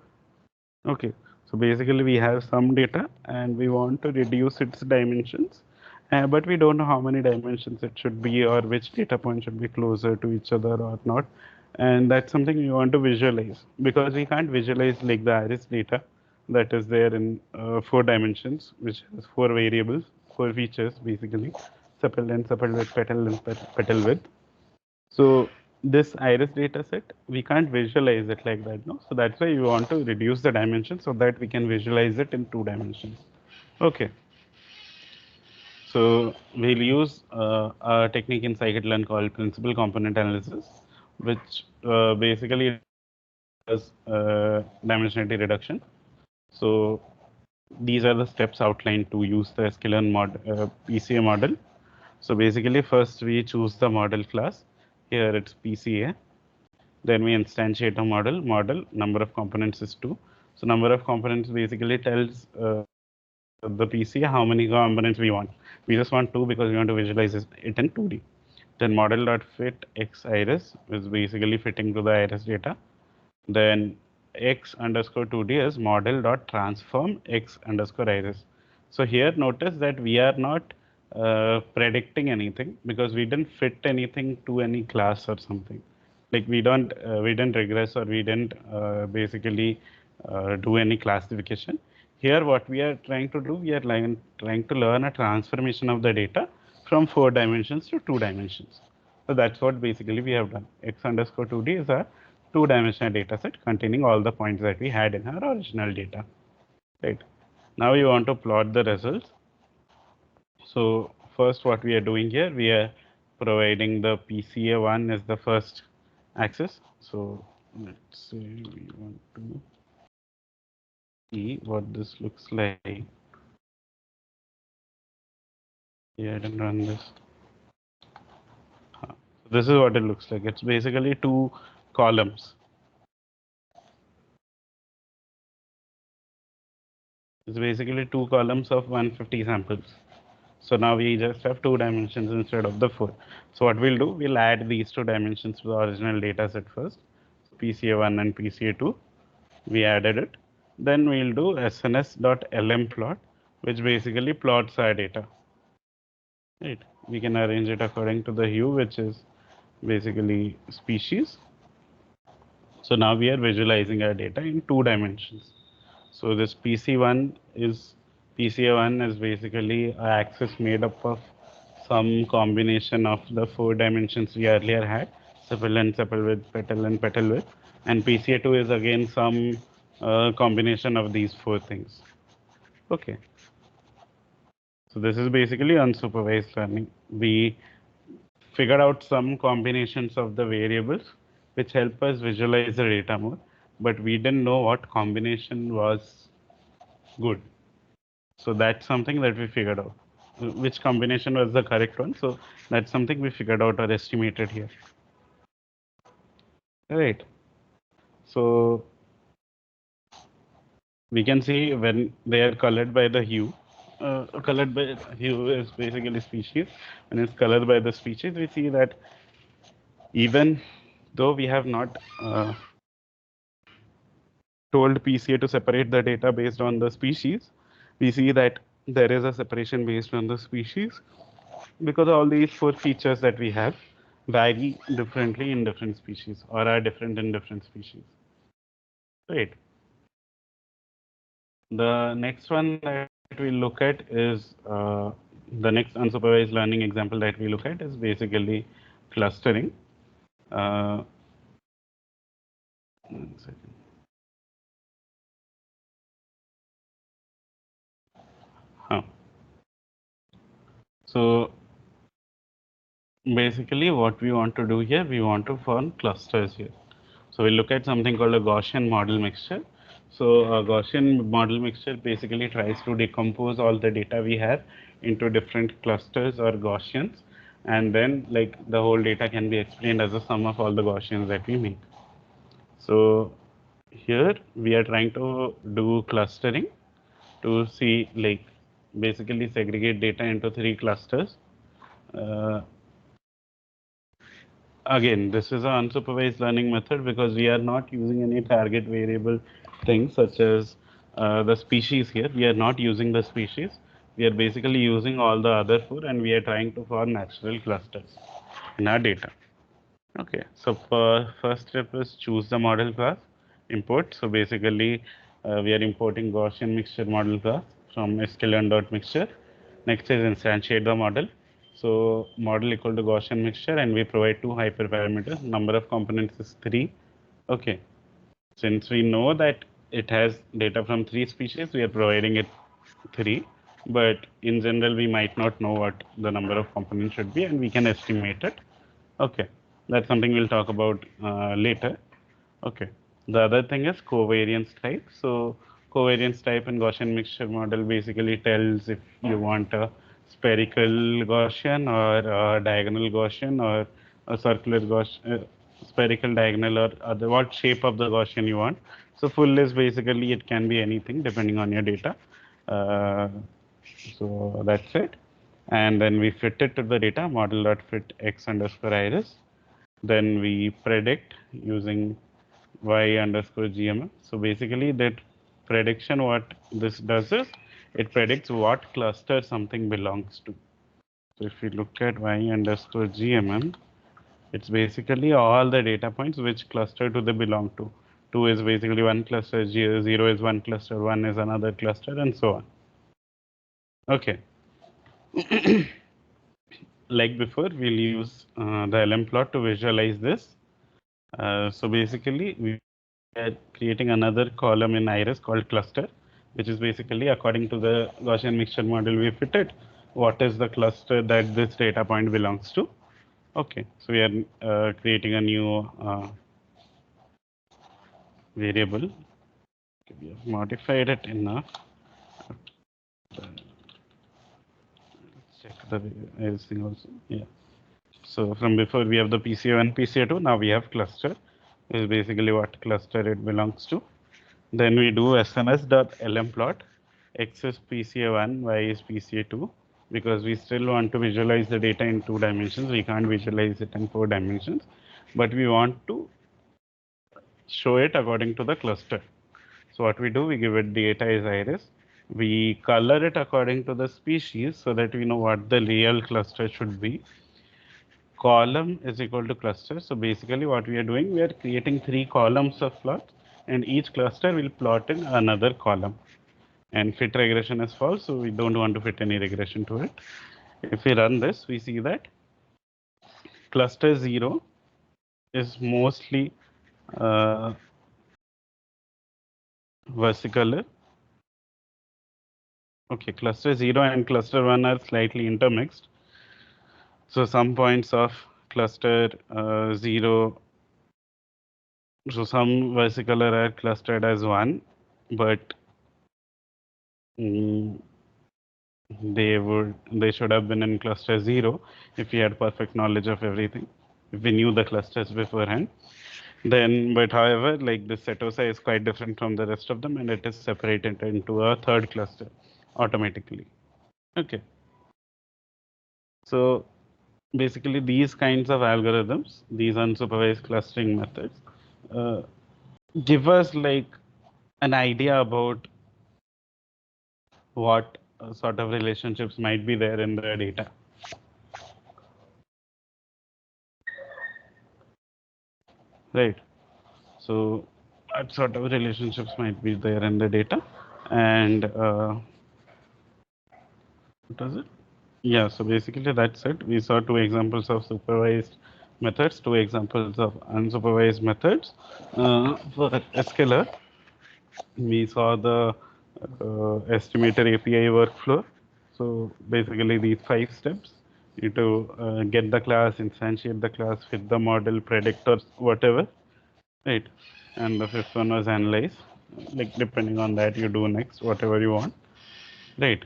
Okay, so basically we have some data and we want to reduce its dimensions, but we don't know how many dimensions it should be or which data point should be closer to each other or not. And that's something we want to visualize because we can't visualize like the iris data that is there in 4 dimensions, which has 4 variables, 4 features basically, sepal length, sepal width, petal length, petal width. So this iris data set, we can't visualize it like that, no? So that's why we want to reduce the dimension so that we can visualize it in 2 dimensions. Okay. So we'll use a technique in scikit-learn called principal component analysis, which basically does dimensionality reduction. So these are the steps outlined to use the sklearn PCA model. So basically, first we choose the model class. Here it's PCA. Then we instantiate a model. Model number of components is 2. So number of components basically tells the PCA, how many components we want. We just want two because we want to visualize it in 2D. Then model.fit x iris is basically fitting to the iris data. Then x underscore 2D is model dot transform x underscore iris. So here notice that we are not predicting anything because we didn't fit anything to any class or something. Like we didn't regress or we didn't basically do any classification. Here what we are trying to do, we are trying to learn a transformation of the data from 4 dimensions to 2 dimensions. So that's what basically we have done. X underscore 2D is a two-dimensional data set containing all the points that we had in our original data. Right. Now we want to plot the results. So first what we are doing here, we are providing the PCA1 as the first axis. So let's say we want to see what this looks like. Yeah, I didn't run this. This is what it looks like. It's basically two columns. It's basically two columns of 150 samples. So now we just have 2 dimensions instead of the 4. So what we'll do, we'll add these 2 dimensions to the original data set first. PCA1 and PCA2, we added it. Then we'll do sns.lm plot, which basically plots our data. Right. We can arrange it according to the hue, which is basically species. So now we are visualizing our data in 2 dimensions. So this PCA1 is basically an axis made up of some combination of the 4 dimensions we earlier had, sepal and sepal width, petal and petal width, and PCA2 is again some combination of these 4 things. Okay. So this is basically unsupervised learning. We figured out some combinations of the variables which help us visualize the data more, but we didn't know what combination was good. So that's something that we figured out. Which combination was the correct one? So that's something we figured out or estimated here. Right. So we can see when they are colored by the hue. Colored by hue is basically species. When it's colored by the species, we see that even though we have not told PCA to separate the data based on the species, we see that there is a separation based on the species because all these 4 features that we have vary differently in different species or are different in different species. Right. The next one that we look at is the next unsupervised learning example that we look at is basically clustering. Uh, 1 second. Huh. So basically what we want to do here, we want to form clusters here. So we look at something called a Gaussian model mixture. So a Gaussian model mixture basically tries to decompose all the data we have into different clusters or Gaussians, and then like the whole data can be explained as a sum of all the Gaussians that we make. So here we are trying to do clustering to see like basically segregate data into 3 clusters. Uh, Again, this is an unsupervised learning method because we are not using any target variable things such as the species here. We are not using the species. We are basically using all the other 4 and we are trying to form natural clusters in our data. Okay, so first step is choose the model class, import. So basically, we are importing Gaussian mixture model class from Scikit-learn.mixture. Next is instantiate the model. So model equal to Gaussian mixture, and we provide 2 hyperparameters. Number of components is 3. Okay, since we know that it has data from 3 species, we are providing it 3. But in general, we might not know what the number of components should be, and we can estimate it. Okay, that's something we'll talk about later. Okay, the other thing is covariance type. So covariance type in Gaussian mixture model basically tells if you want a spherical Gaussian or a diagonal Gaussian or a circular Gaussian, spherical diagonal or other what shape of the Gaussian you want. So full is basically it can be anything depending on your data. So that's it. And then we fit it to the data model.fit x underscore iris. Then we predict using y underscore gml. So basically that prediction, what this does is it predicts what cluster something belongs to. So if we look at y underscore gml, it's basically all the data points which cluster do they belong to. 2 is basically one cluster, 0 is one cluster, 1 is another cluster, and so on. Okay. Like before, we'll use the LM plot to visualize this. So basically, we are creating another column in iris called cluster, which is basically according to the Gaussian mixture model we fitted, what is the cluster that this data point belongs to. Okay, so we are creating a new variable. We have modified it enough. Let's check the everything also. Yeah. So from before we have the PCA1, PCA2. Now we have cluster. Is basically what cluster it belongs to. Then we do SNS.lm plot. X is PCA1, Y is PCA2. Because we still want to visualize the data in 2 dimensions. We can't visualize it in 4 dimensions. But we want to show it according to the cluster. So what we do, we give it data is iris. We color it according to the species so that we know what the real cluster should be. Column is equal to cluster. So basically what we are doing, we are creating 3 columns of plots and each cluster will plot in another column. And fit regression is false, so we don't want to fit any regression to it. If we run this, we see that cluster 0 is mostly uh, versicolor. Okay, cluster 0 and cluster 1 are slightly intermixed. So some points of cluster 0, so some versicolor are clustered as 1, but mm, they should have been in cluster 0 if we had perfect knowledge of everything, if we knew the clusters beforehand. Then, but however, like this setosa is quite different from the rest of them and it is separated into a third cluster automatically. Okay. So basically these kinds of algorithms, these unsupervised clustering methods, uh, give us like an idea about what sort of relationships might be there in the data. Right. So what sort of relationships might be there in the data. And what was it? Yeah, so basically that's it. We saw 2 examples of supervised methods, 2 examples of unsupervised methods. For Escalar, we saw the estimator API workflow. So basically these 5 steps. You need to get the class, instantiate the class, fit the model, predict or whatever, right? And the 5th one was analyze. Like depending on that, you do next whatever you want, right?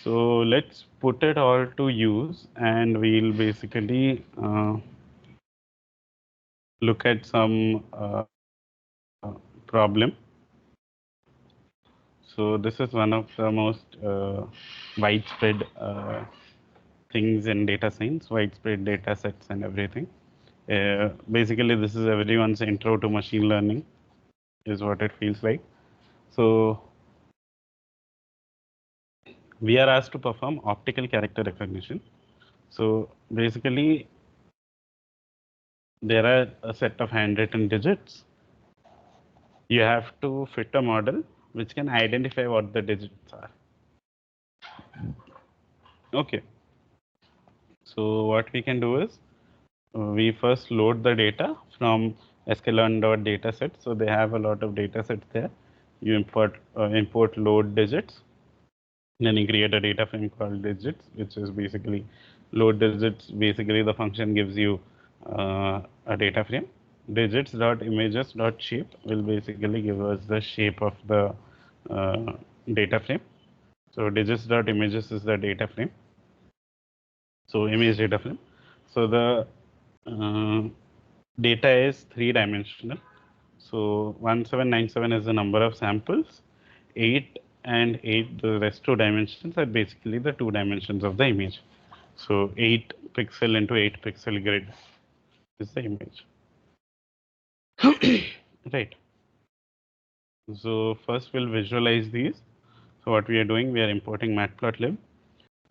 So let's put it all to use, and we'll basically look at some problem. So this is one of the most widespread things in data science, widespread data sets and everything. Basically, this is everyone's intro to machine learning, is what it feels like. So we are asked to perform optical character recognition. So basically, there are a set of handwritten digits. You have to fit a model which can identify what the digits are. Okay. So what we can do is we first load the data from sklearn.dataset. So they have a lot of data sets there. You import load digits. Then you create a data frame called digits, which is basically load digits. Basically, the function gives you a data frame. Digits.images.shape will basically give us the shape of the data frame. So digits.images is the data frame. So image data frame. So the data is 3-dimensional. So 1797 is the number of samples. 8 and 8, the rest 2 dimensions are basically the 2 dimensions of the image. So 8 pixel into 8 pixel grid is the image. Right. So first we'll visualize these. So what we are doing, we are importing matplotlib.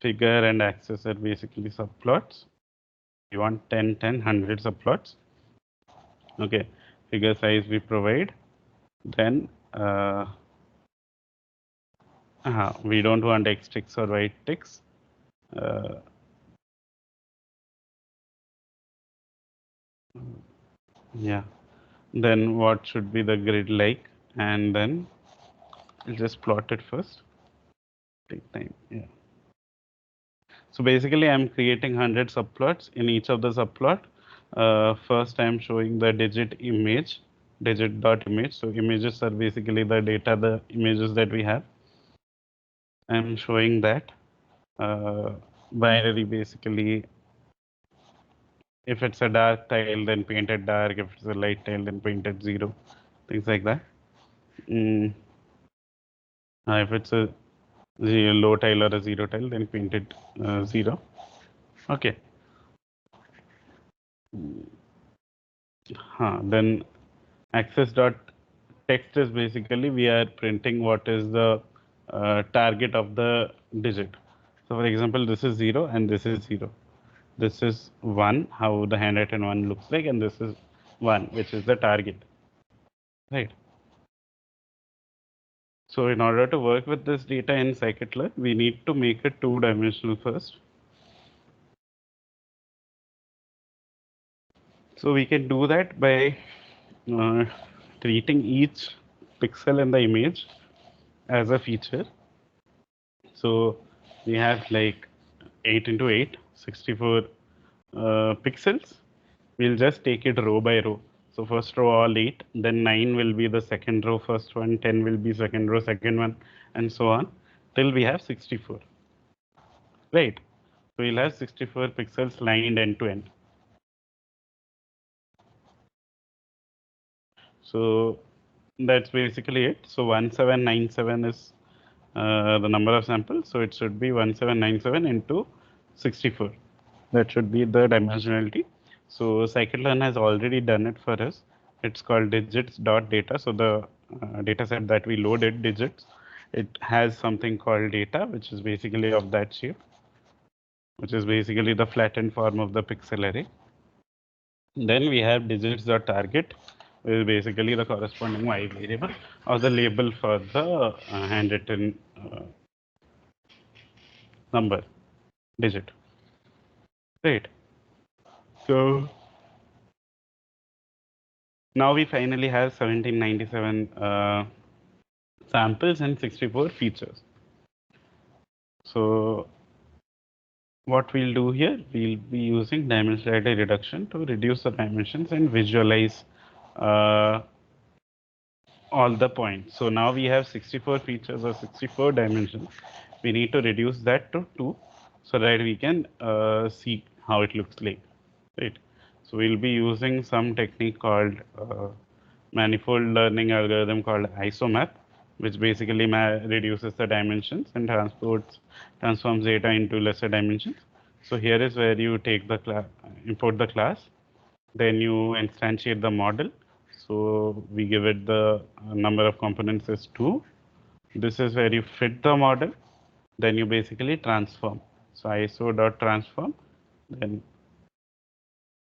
Figure and axis are basically subplots. We want 10, 10, 100 subplots. Okay. Figure size we provide. Then we don't want X ticks or Y ticks. Yeah. Then what should be the grid like? And then I'll just plot it first. Take time. Yeah. So basically, I'm creating 100 subplots. In each of the subplot, first I'm showing the digit image, digit dot image. So images are basically the data, the images that we have. I'm showing that binary basically. If it's a dark tile, then paint it dark. If it's a light tile, then paint it 0. Things like that. Mm. If it's a low tile or a 0 tile, then paint it 0. Okay. Then access dot text is basically we are printing what is the target of the digit. So for example, this is 0 and this is 0. This is 1, how the handwritten 1 looks like, and this is 1, which is the target. Right. So in order to work with this data in Scikit-learn, we need to make it 2-dimensional first. So we can do that by treating each pixel in the image as a feature. So we have like 8 into 8, 64 pixels. We'll just take it row by row. So first row all 8, then 9 will be the second row, first one, 10 will be second row, second one, and so on, till we have 64. Right. So we'll have 64 pixels lined end to end. So that's basically it. So 1797 is the number of samples. So it should be 1797 into 64. That should be the dimensionality. So Scikit-learn has already done it for us. It's called digits.data. So the data set that we loaded, digits, it has something called data, which is basically of that shape, which is basically the flattened form of the pixel array. Then we have digits.target, which is basically the corresponding y variable or the label for the handwritten number, digit. Right. So now we finally have 1797 samples and 64 features. So what we'll do here, we'll be using dimensionality reduction to reduce the dimensions and visualize uh, all the points. So now we have 64 features or 64 dimensions. We need to reduce that to 2 so that we can see how it looks like, right? So we'll be using some technique called manifold learning algorithm called isomap, which basically reduces the dimensions and transforms data into lesser dimensions. So here is where you take the class, import the class, then you instantiate the model. So we give it the number of components is 2. This is where you fit the model. Then you basically transform. So iso.transform. Then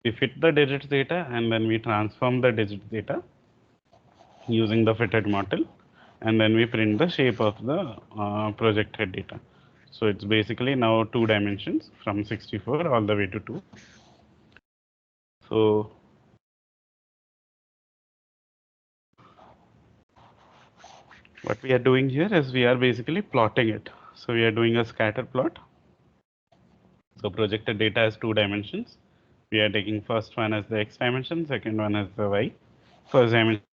we fit the digits data and then we transform the digits data using the fitted model. And then we print the shape of the projected data. So it's basically now 2 dimensions from 64 all the way to 2. So what we are doing here is we are basically plotting it. So we are doing a scatter plot. So projected data has 2 dimensions. We are taking first one as the x dimension, second one as the y. First dimension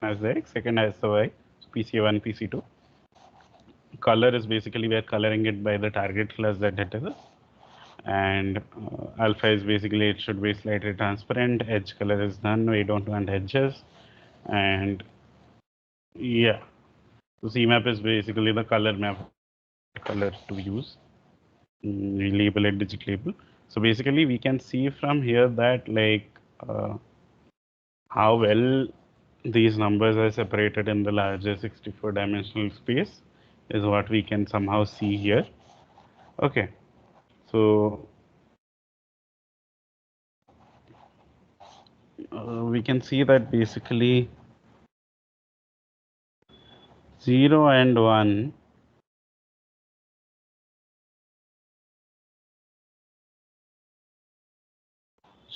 as the x, second as the y. So PC1, PC2. Color is basically we are coloring it by the target class that it is. And alpha is basically it should be slightly transparent. Edge color is none. We don't want edges. And yeah. So CMap is basically the color map, color to use. We label it digit label. So basically, we can see from here that like how well these numbers are separated in the larger 64 dimensional space is what we can somehow see here. Okay, so we can see that basically 0 and 1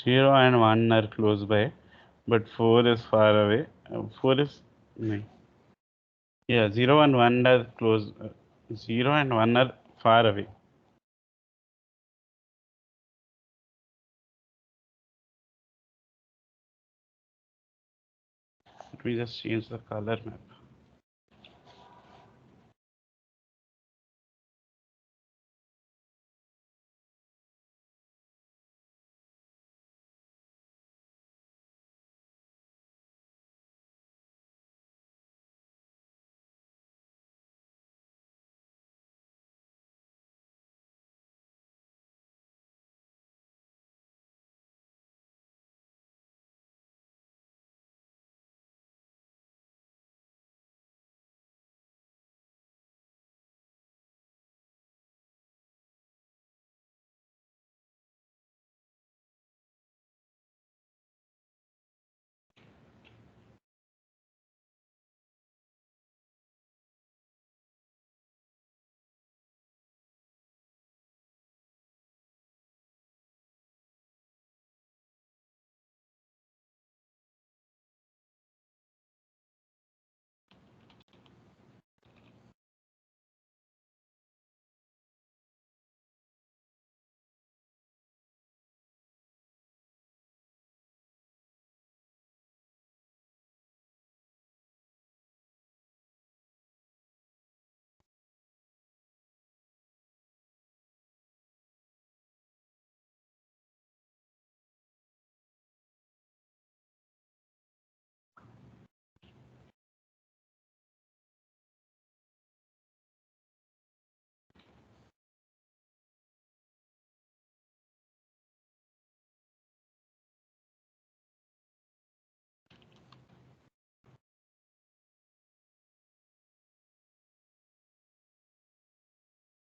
0 and 1 are close by, but 4 is far away. 4 is no. Yeah, 0 and 1 are close. 0 and 1 are far away. Let me just change the color map.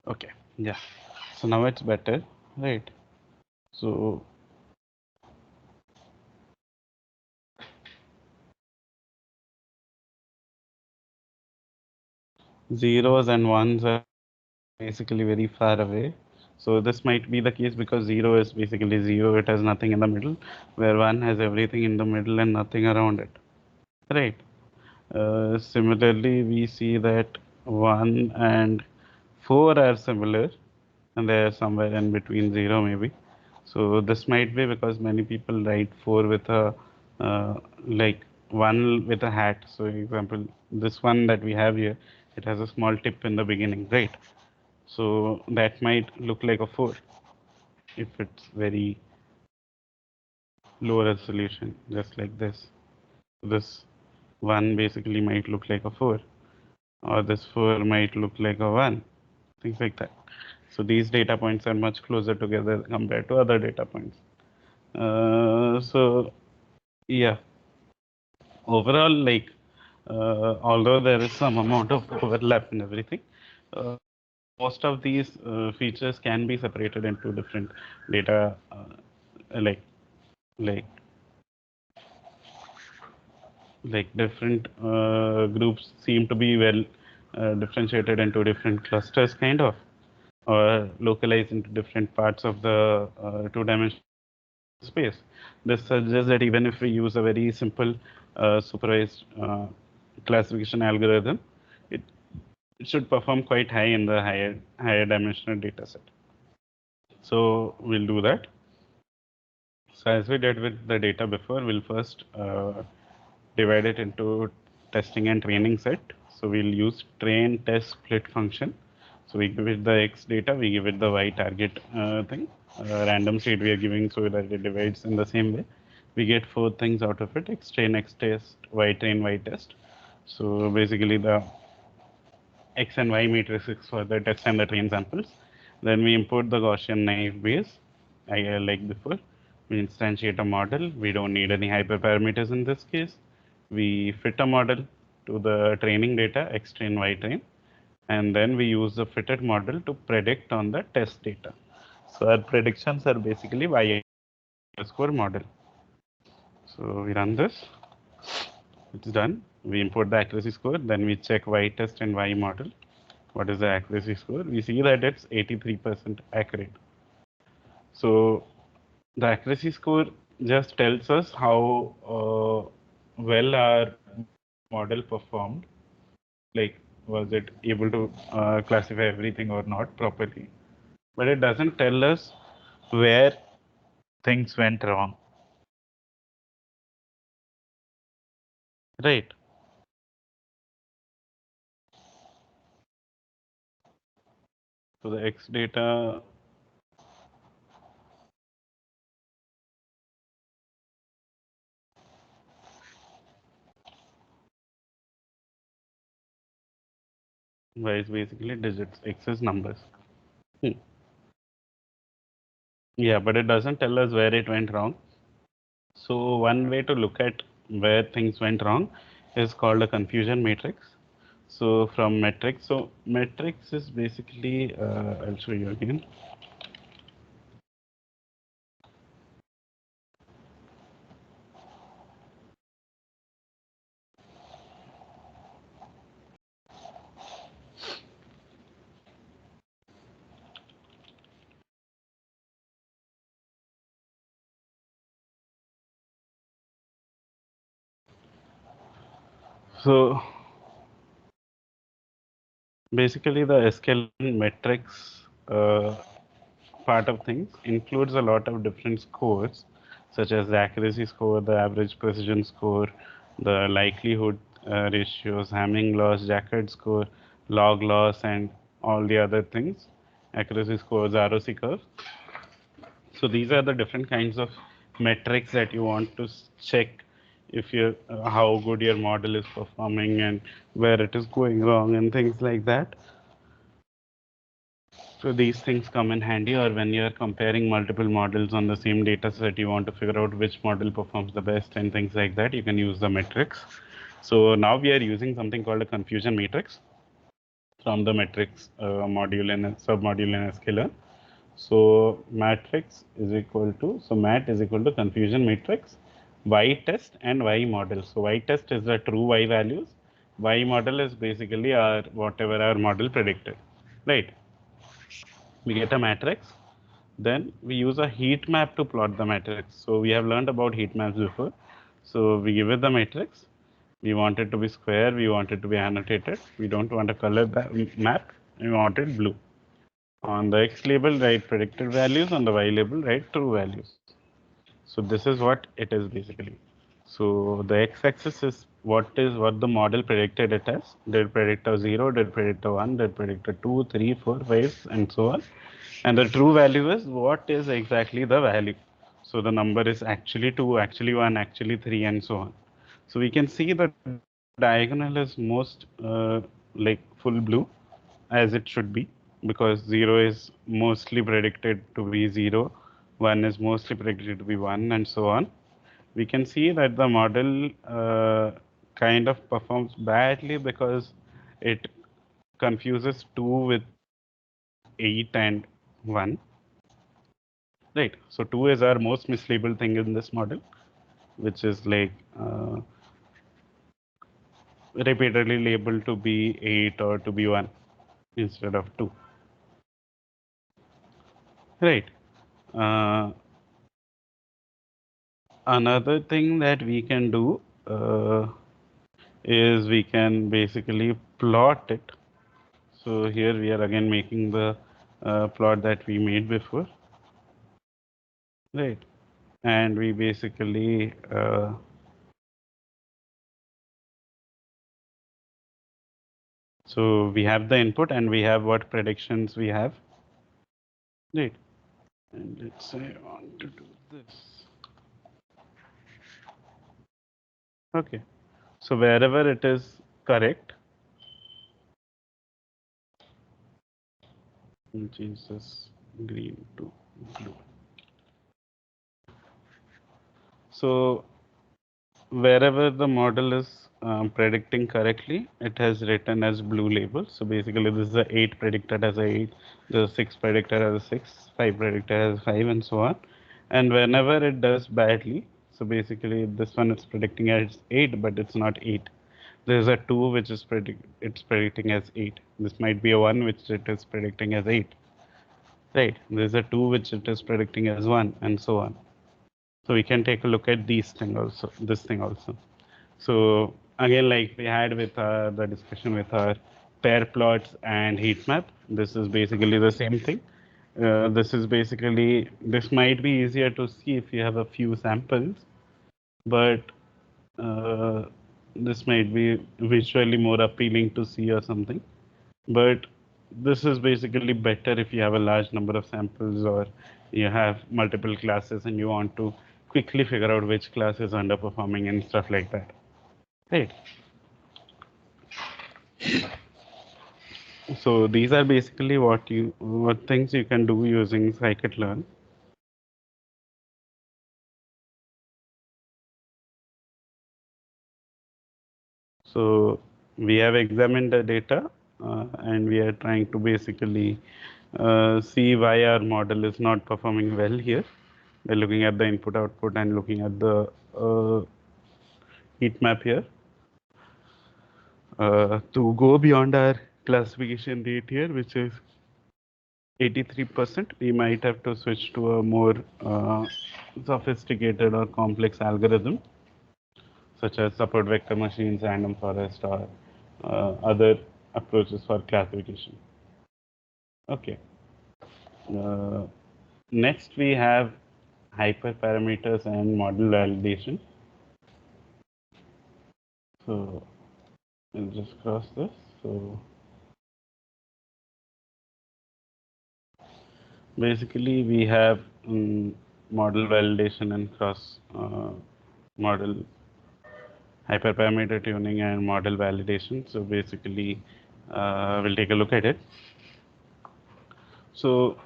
Okay, yeah. So now it's better, right? So zeros and ones are basically very far away. So this might be the case because 0 is basically 0, it has nothing in the middle, where 1 has everything in the middle and nothing around it. Right. Similarly, we see that 1 and 4 are similar and they are somewhere in between 0 maybe. So this might be because many people write 4 with a like 1 with a hat. So example, this one that we have here, it has a small tip in the beginning, right? So that might look like a 4 if it's very low resolution, just like this. This 1 basically might look like a 4, or this 4 might look like a 1, things like that. So these data points are much closer together compared to other data points. So yeah, overall, like although there is some amount of overlap and everything, uh, most of these features can be separated into different data, like like different groups seem to be well differentiated into different clusters, kind of, or localized into different parts of the two-dimensional space. This suggests that even if we use a very simple supervised classification algorithm, it, it should perform quite high in the higher dimensional data set. So we'll do that. So as we did with the data before, we'll first divide it into testing and training set. So we'll use train test split function. So we give it the X data, we give it the Y target thing, random state we are giving so that it divides in the same way. We get four things out of it: X train, X test, Y train, Y test. So basically the X and Y matrices for the test and the train samples. Then we import the Gaussian Naive Bayes, like before. We instantiate a model. We don't need any hyperparameters in this case. We fit a model to the training data, X train, Y train, and then we use the fitted model to predict on the test data. So our predictions are basically Y underscore model. So we run this. It's done. We import the accuracy score. Then we check Y test and Y model. What is the accuracy score? We see that it's 83% accurate. So the accuracy score just tells us how well our model performed. Like, was it able to classify everything or not properly? But it doesn't tell us where things went wrong. Right. So the X data is basically digits, X is numbers. Hmm. Yeah, but it doesn't tell us where it went wrong. So one way to look at where things went wrong is called a confusion matrix. So from metrics, so metrics is basically, I'll show you again. So basically the sklearn metrics part of things includes a lot of different scores, such as the accuracy score, the average precision score, the likelihood ratios, Hamming loss, Jaccard score, log loss, and all the other things. Accuracy scores, ROC curve. So these are the different kinds of metrics that you want to check if you how good your model is performing and where it is going wrong and things like that. So these things come in handy, or when you're comparing multiple models on the same data set, you want to figure out which model performs the best and things like that, you can use the metrics. So now we are using something called a confusion matrix from the metrics module and submodule in Scikit-learn. So matrix is equal to, so mat is equal to confusion matrix, Y test and Y model. So Y test is the true Y values. Y model is basically our whatever our model predicted, right? We get a matrix. Then we use a heat map to plot the matrix. So we have learned about heat maps before. So we give it the matrix. We want it to be square. We want it to be annotated. We don't want a color map. We want it blue. On the X label, write predicted values. On the Y label, write true values. So this is what it is basically. So the x-axis is what the model predicted it as. Did predictor 0, did predictor 1, did predictor 2, 3, 4, 5, and so on. And the true value is what is exactly the value. So the number is actually 2, actually 1, actually 3, and so on. So we can see the diagonal is most like full blue as it should be, because 0 is mostly predicted to be 0, 1 is mostly predicted to be 1, and so on. We can see that the model kind of performs badly because it confuses 2 with 8 and 1. Right. So 2 is our most mislabeled thing in this model, which is like repeatedly labeled to be 8 or to be 1 instead of 2. Right. Uh, Another thing that we can do is we can basically plot it. So here we are again making the plot that we made before. Right. And we basically so we have the input and we have what predictions we have. Right. And let's say I want to do this. Okay. So wherever it is correct, We'll change this green to blue. So wherever the model is predicting correctly, it has written as blue label. So basically, this is a 8 predicted as a 8, the 6 predicted as a 6, 5 predicted as 5, and so on. And whenever it does badly, so basically this one is predicting as 8, but it's not 8. There's a 2 which is it's predicting as 8. This might be a 1 which it is predicting as 8. Right. There's a 2 which it is predicting as 1, and so on. So we can take a look at this thing also. So again, like we had with the discussion with our pair plots and heat map, this is basically the same thing. This might be easier to see if you have a few samples, but uh, this might be visually more appealing to see or something. But this is basically better if you have a large number of samples or you have multiple classes and you want to quickly figure out which class is underperforming and stuff like that. Right. So these are basically what things you can do using Scikit-learn. So we have examined the data and we are trying to basically see why our model is not performing well here by looking at the input output and looking at the heat map here. To go beyond our classification rate here, which is 83%, we might have to switch to a more sophisticated or complex algorithm, such as support vector machines, random forest, or other approaches for classification. Okay. Uh, Next, we have hyperparameters and model validation. So we'll just cross this. So basically, we have model validation and cross model hyperparameter tuning and model validation. So basically, we'll take a look at it. So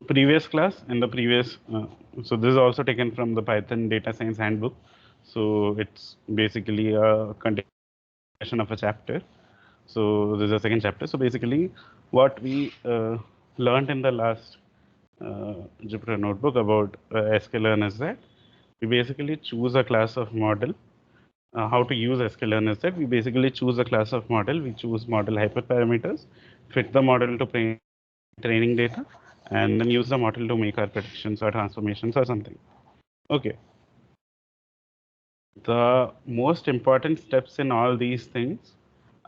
previous class in the previous, so this is also taken from the Python data science handbook. So it's basically a continuation of a chapter. So this is a second chapter. So basically, what we learned in the last Jupyter notebook about sklearn is that we basically choose a class of model. How to use sklearn is that we basically choose a class of model. We choose model hyperparameters, fit the model to training data, and then use the model to make our predictions or transformations or something. Okay. The most important steps in all these things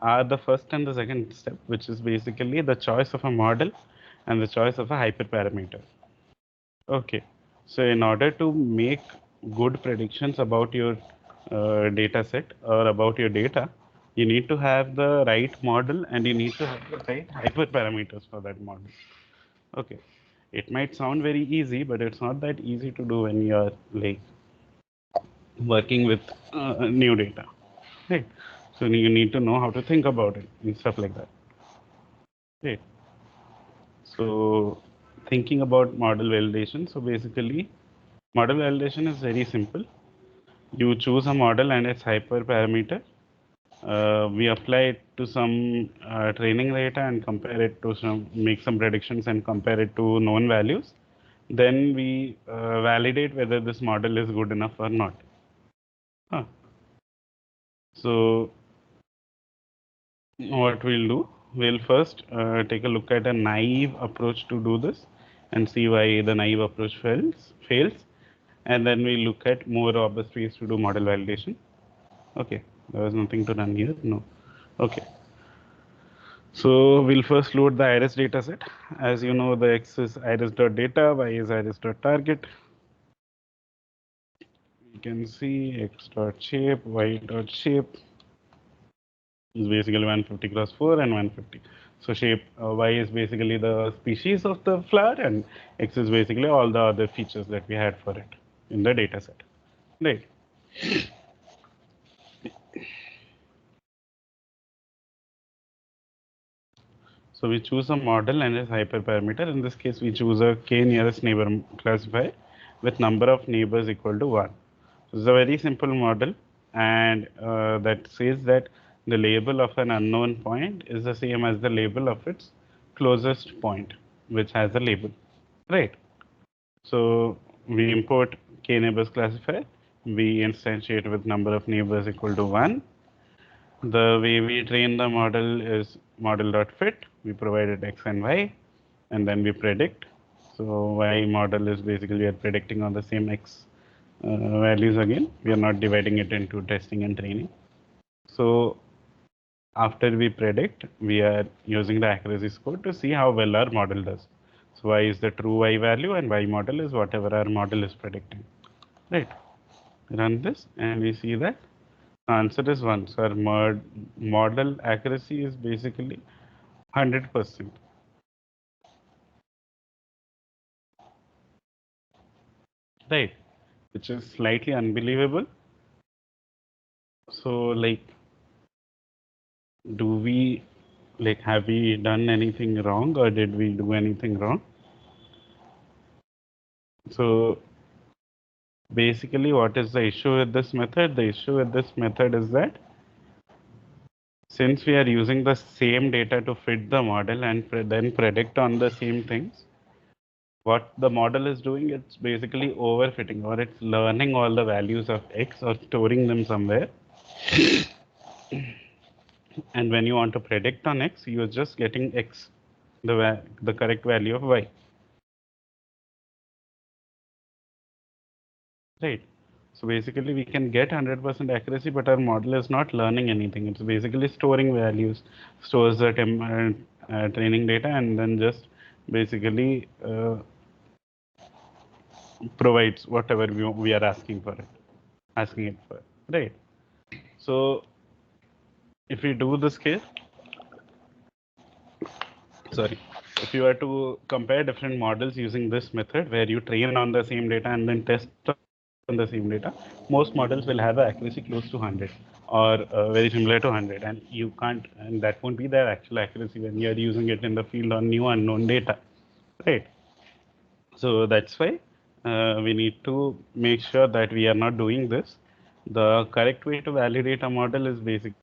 are the first and the second step, which is basically the choice of a model and the choice of a hyperparameter. Okay. So in order to make good predictions about your data set or about your data, you need to have the right model and you need to have the right hyperparameters for that model. Okay. It might sound very easy, but it's not that easy to do when you're like working with new data, right? So you need to know how to think about it and stuff like that, right? So thinking about model validation. So basically, model validation is very simple. You choose a model and its hyperparameter. We apply it to some training data and compare it to make some predictions and compare it to known values. Then we validate whether this model is good enough or not. Huh. So what we'll do, we'll first take a look at a naive approach to do this and see why the naive approach fails. And then we look at more robust ways to do model validation. Okay, there was nothing to run here. No. Okay. So we'll first load the iris dataset. As you know, the x is iris.data, y is iris.target. You can see x.shape, y.shape is basically 150 cross 4 and 150. So shape y is basically the species of the flower and x is basically all the other features that we had for it in the data set. Right. So we choose a model and its hyperparameter. In this case, we choose a k nearest neighbor classifier with number of neighbors equal to 1. So it's a very simple model, and that says that the label of an unknown point is the same as the label of its closest point, which has a label, right? So we import k neighbors classifier. We instantiate with number of neighbors equal to 1. The way we train the model is model.fit. We provided x and y, and then we predict. So y model is basically we are predicting on the same x values again. We are not dividing it into testing and training. So after we predict, we are using the accuracy score to see how well our model does. So y is the true y value, and y model is whatever our model is predicting. Right. Run this, and we see that answer is 1. So our model accuracy is basically 100%. Right. Which is slightly unbelievable. So like, do we, like, have we done anything wrong, or did we do anything wrong? So basically, what is the issue with this method? The issue with this method is that since we are using the same data to fit the model and then predict on the same things, what the model is doing, it's basically overfitting, or it's learning all the values of x or storing them somewhere. And when you want to predict on x, you are just getting x, the correct value of y. Right. So basically, we can get 100% accuracy, but our model is not learning anything. It's basically storing values, stores the training data, and then just basically provides whatever we are asking it for. Right. So if we do this case, sorry, if you were to compare different models using this method where you train on the same data and then test on the same data, most models will have an accuracy close to 100 or very similar to 100, and you can't, and that won't be their actual accuracy when you're using it in the field on new unknown data, right? So that's why we need to make sure that we are not doing this. The correct way to validate a model is basically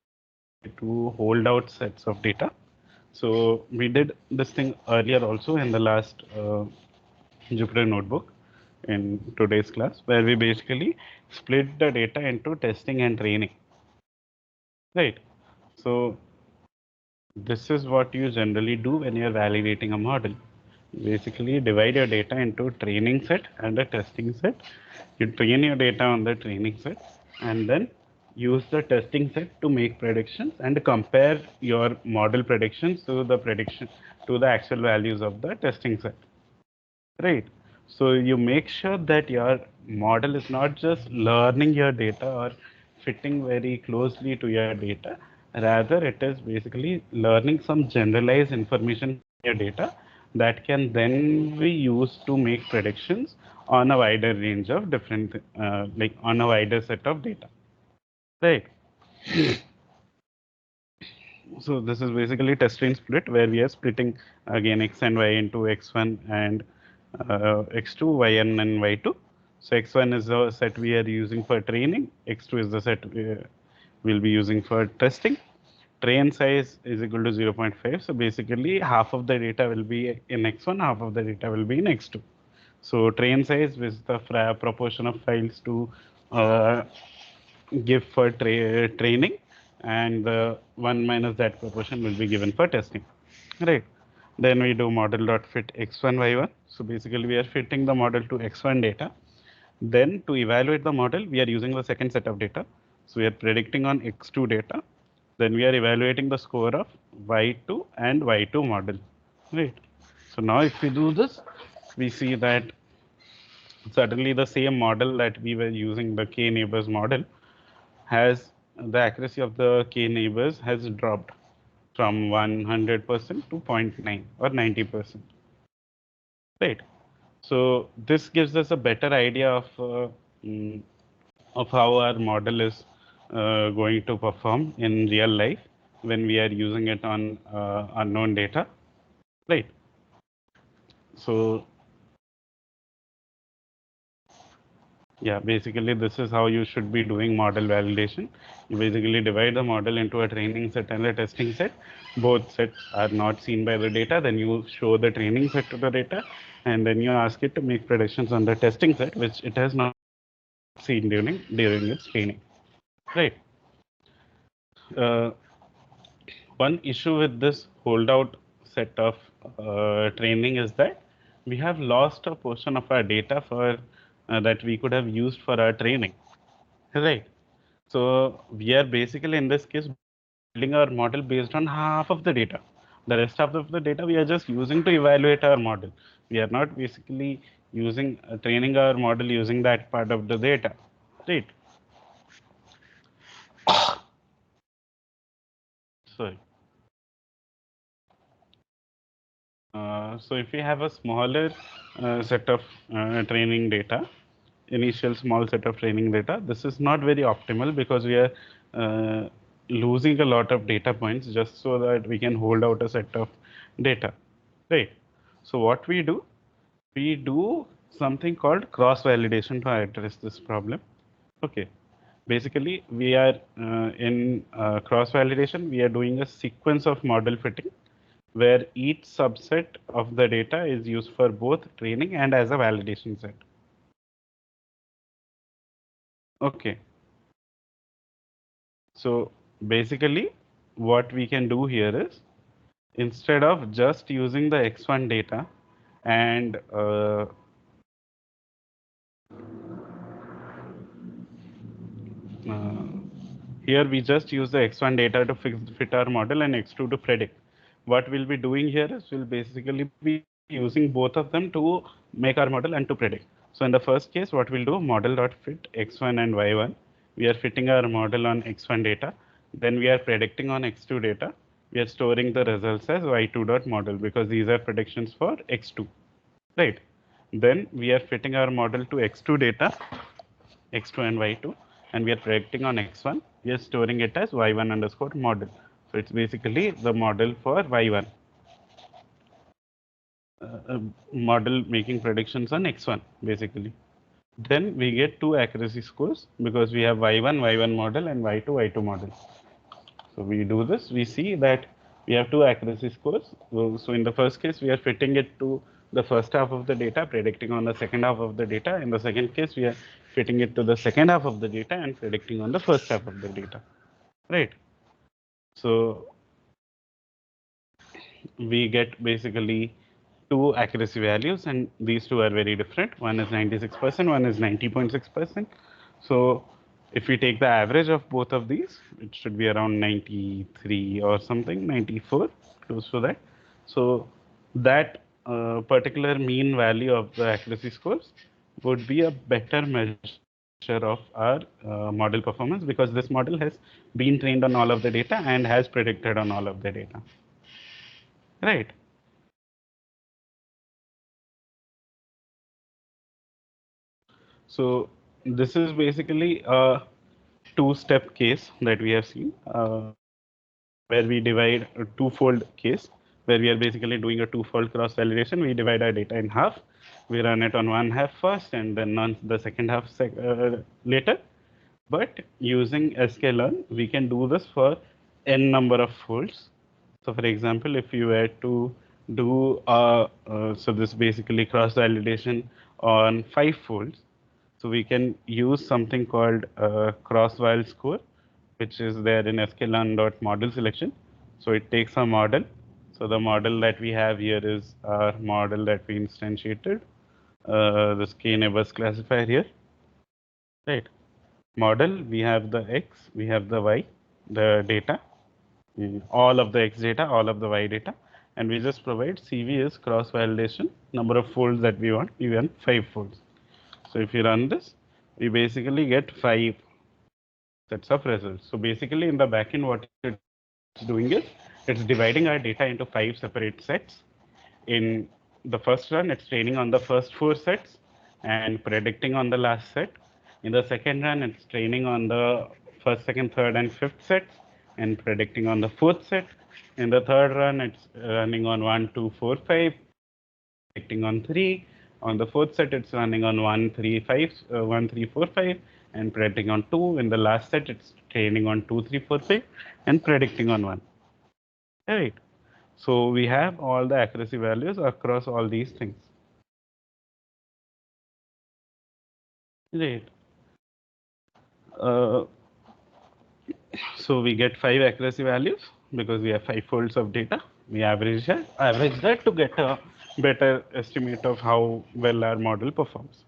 to hold out sets of data. So we did this thing earlier also in the last Jupyter notebook in today's class, where we basically split the data into testing and training. Right. So this is what you generally do when you're validating a model. Basically, divide your data into training set and a testing set. You train your data on the training set and then use the testing set to make predictions and compare your model predictions to the actual values of the testing set. Right. So you make sure that your model is not just learning your data or fitting very closely to your data. Rather, it is basically learning some generalized information from your data that can then be used to make predictions on a wider range of different, like on a wider set of data. Right. So this is basically test train split where we are splitting again x and y into x1 and x2, yn and y2. So x1 is the set we are using for training, x2 is the set we'll be using for testing. Train size is equal to 0.5. So basically half of the data will be in x1, half of the data will be in x2. So train size is the proportion of files to uh, give for training, and the 1 minus that proportion will be given for testing, right? Then we do model dot fit x1 y1. So basically we are fitting the model to x1 data. Then to evaluate the model, we are using the second set of data. So we are predicting on x2 data. Then we are evaluating the score of y2 and y2 model, right? So now if we do this, we see that suddenly the same model that we were using, the k neighbors model, has the accuracy of the k neighbors has dropped from 100% to 0.9 or 90%, right? So this gives us a better idea mm, of how our model is going to perform in real life when we are using it on unknown data. right? So yeah, basically this is how you should be doing model validation. You basically divide the model into a training set and a testing set. Both sets are not seen by the data. Then you show the training set to the data, and then you ask it to make predictions on the testing set, which it has not seen during its training. Right. Uh, One issue with this holdout set of training is that we have lost a portion of our data for that we could have used for our training. Right. So we are basically in this case building our model based on half of the data. The rest of the data we are just using to evaluate our model. We are not basically using training our model using that part of the data. Right. Sorry. So if we have a smaller set of training data, initial small set of training data, this is not very optimal because we are uh, losing a lot of data points just so that we can hold out a set of data, right? So what we do something called cross validation to address this problem. Okay. Basically, we are in cross validation, we are doing a sequence of model fitting where each subset of the data is used for both training and as a validation set. Okay. So basically, what we can do here is instead of just using the X1 data and uh, here we just use the X1 data to fit our model and X2 to predict. What we'll be doing here is we'll basically be using both of them to make our model and to predict. So in the first case, what we'll do, model.fit X1 and Y1. We are fitting our model on X1 data. Then we are predicting on X2 data. We are storing the results as Y2.model because these are predictions for X2, right? Then we are fitting our model to X2 data, X2 and Y2, and we are predicting on X1. We are storing it as Y1 underscore model. So it's basically the model for Y1, model making predictions on X1, basically. Then we get two accuracy scores because we have Y1, Y1 model and Y2, Y2 model. So we do this, we see that we have two accuracy scores. So in the first case, we are fitting it to the first half of the data, predicting on the second half of the data. In the second case, we are fitting it to the second half of the data and predicting on the first half of the data. Right. So we get basically two accuracy values, and these two are very different. One is 96%, one is 90.6%. So if we take the average of both of these, it should be around 93 or something, 94, close to that. So that particular mean value of the accuracy scores would be a better measure of our model performance because this model has been trained on all of the data and has predicted on all of the data. Right. So this is basically a two-step case that we have seen, where we divide a twofold case, where we are basically doing a twofold cross-validation. We divide our data in half. We run it on one half first, and then on the second half later. But using Scikit-learn, we can do this for n number of folds. So, for example, if you were to do so this basically cross validation on 5 folds, so we can use something called cross-val score, which is there in sklearn.model selection. So it takes a model. So the model that we have here is our model that we instantiated. This k-neighbors classifier here, right? Model, we have the x, we have the y, the data, all of the x data, all of the y data, and we just provide CV is cross validation, number of folds that we want, we want 5 folds. So if you run this, we basically get 5 sets of results. So basically in the backend, what it's doing is it's dividing our data into 5 separate sets. In the first run, it's training on the first 4 sets and predicting on the last set. In the second run, it's training on the first, second, third, and fifth sets and predicting on the fourth set. In the third run, it's running on 1, 2, 4, 5, predicting on 3. On the fourth set, it's running on 1, 3, 5, 1, 3, 4, 5, and predicting on 2. In the last set, it's training on 2, 3, 4, 5, and predicting on 1. Right. So we have all the accuracy values across all these things. Right. Uh, so we get 5 accuracy values because we have 5 folds of data. We average that to get a better estimate of how well our model performs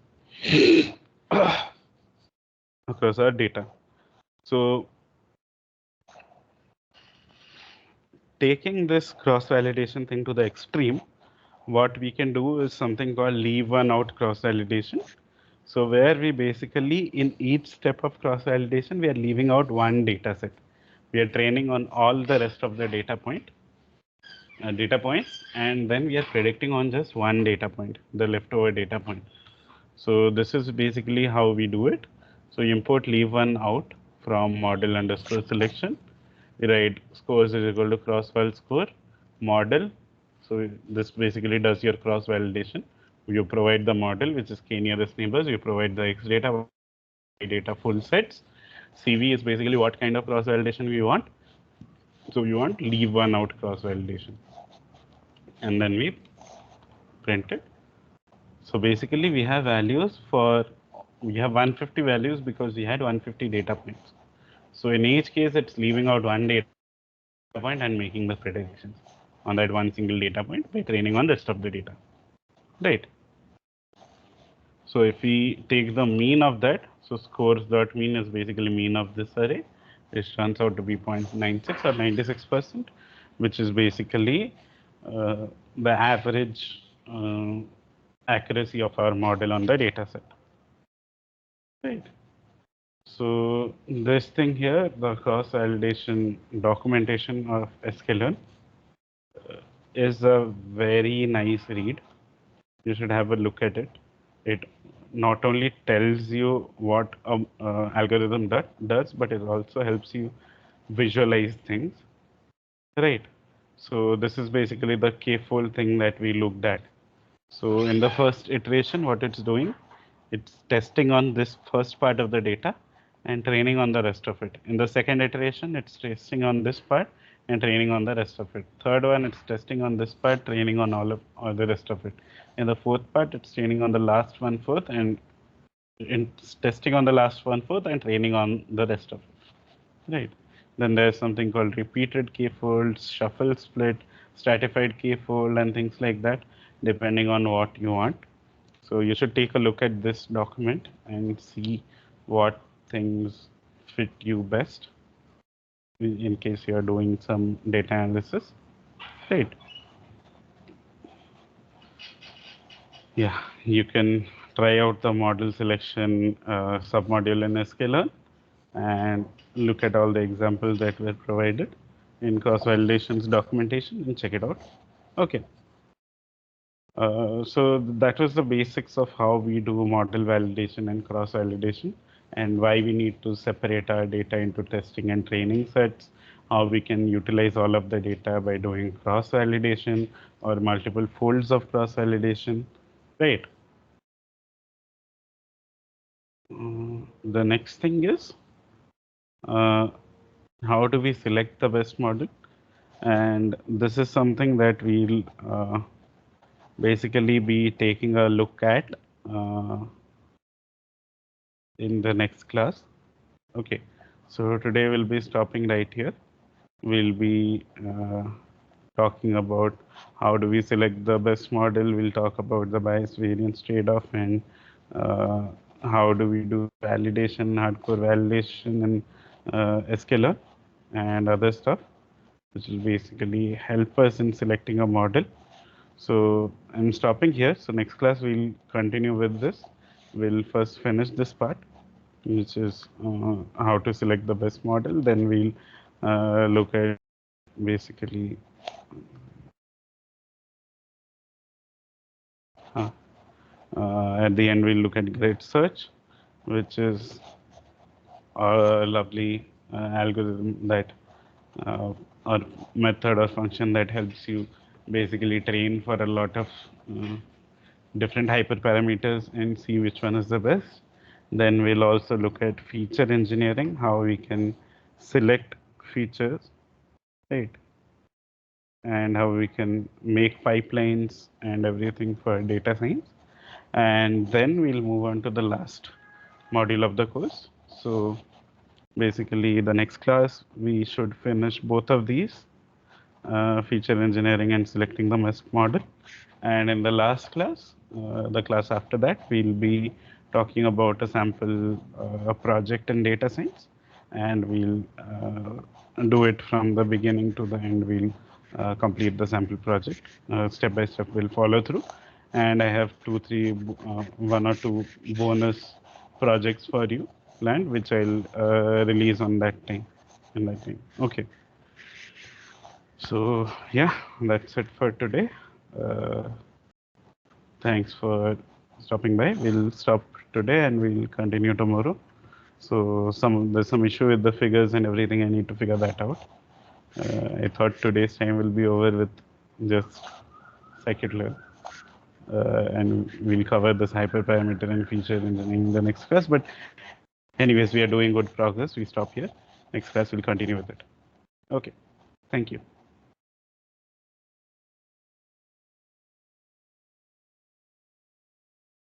across our data. So taking this cross-validation thing to the extreme, what we can do is something called leave one out cross-validation. So where we basically, in each step of cross-validation, we are leaving out one data set. We are training on all the rest of the data points, and then we are predicting on just one data point, the leftover data point. So this is basically how we do it. So you import leave one out from model underscore selection. We write scores is equal to cross-val score model. So this basically does your cross validation. You provide the model, which is k nearest neighbors. You provide the x data, y data full sets. CV is basically what kind of cross validation we want. So we want leave one out cross validation, and then we print it. So basically we have values for, we have 150 values because we had 150 data points. So in each case, it's leaving out one data point and making the predictions on that one single data point by training on the rest of the data. Right. So if we take the mean of that, so scores dot mean is basically mean of this array, which turns out to be 0.96 or 96%, which is basically the average accuracy of our model on the data set. Right. So this thing here, the cross-validation documentation of Scikit-learn is a very nice read. You should have a look at it. It not only tells you what algorithm does, but it also helps you visualize things. Right. So this is basically the k-fold thing that we looked at. So in the first iteration, what it's doing, it's testing on this first part of the data and training on the rest of it. In the second iteration, it's testing on this part and training on the rest of it. Third one, it's testing on this part, training on all the rest of it. In the fourth part, it's training on the last one fourth and it's testing on the last one fourth and training on the rest of it. Right. Then there's something called repeated k-folds, shuffle split, stratified k-fold, and things like that, depending on what you want. So you should take a look at this document and see what things fit you best in case you are doing some data analysis. Right. Yeah, you can try out the model selection submodule in Scikit-learn and look at all the examples that were provided in cross-validations documentation and check it out. Okay. So that was the basics of how we do model validation and cross-validation and why we need to separate our data into testing and training sets, how we can utilize all of the data by doing cross-validation or multiple folds of cross-validation. Right. The next thing is how do we select the best model? And this is something that we'll basically be taking a look at in the next class. Okay, so today we'll be stopping right here. We'll be talking about how do we select the best model. We'll talk about the bias variance trade-off and how do we do validation, hardcore validation, and Scikit-learn and other stuff, which will basically help us in selecting a model. So I'm stopping here. So next class we'll continue with this. We'll first finish this part, which is how to select the best model. Then we'll look at basically at the end we'll look at grid search, which is a lovely algorithm that or method or function that helps you basically train for a lot of different hyperparameters and see which one is the best. Then we'll also look at feature engineering, how we can select features, right? And how we can make pipelines and everything for data science. And then we'll move on to the last module of the course. So basically the next class, we should finish both of these, feature engineering and selecting the best model. And in the last class, the class after that, we'll be talking about a sample project in data science. And we'll do it from the beginning to the end. We'll complete the sample project. Step by step, we'll follow through. And I have one or two bonus projects for you planned, which I'll release on that time. In that time. Okay. So yeah, that's it for today. Thanks for stopping by. We'll stop today and we'll continue tomorrow. So there's some issue with the figures and everything. I need to figure that out. I thought today's time will be over with just Scikit-learn. And we'll cover this hyperparameter and feature engineering in the next class. But anyways, we are doing good progress. We stop here. Next class, we'll continue with it. Okay. Thank you.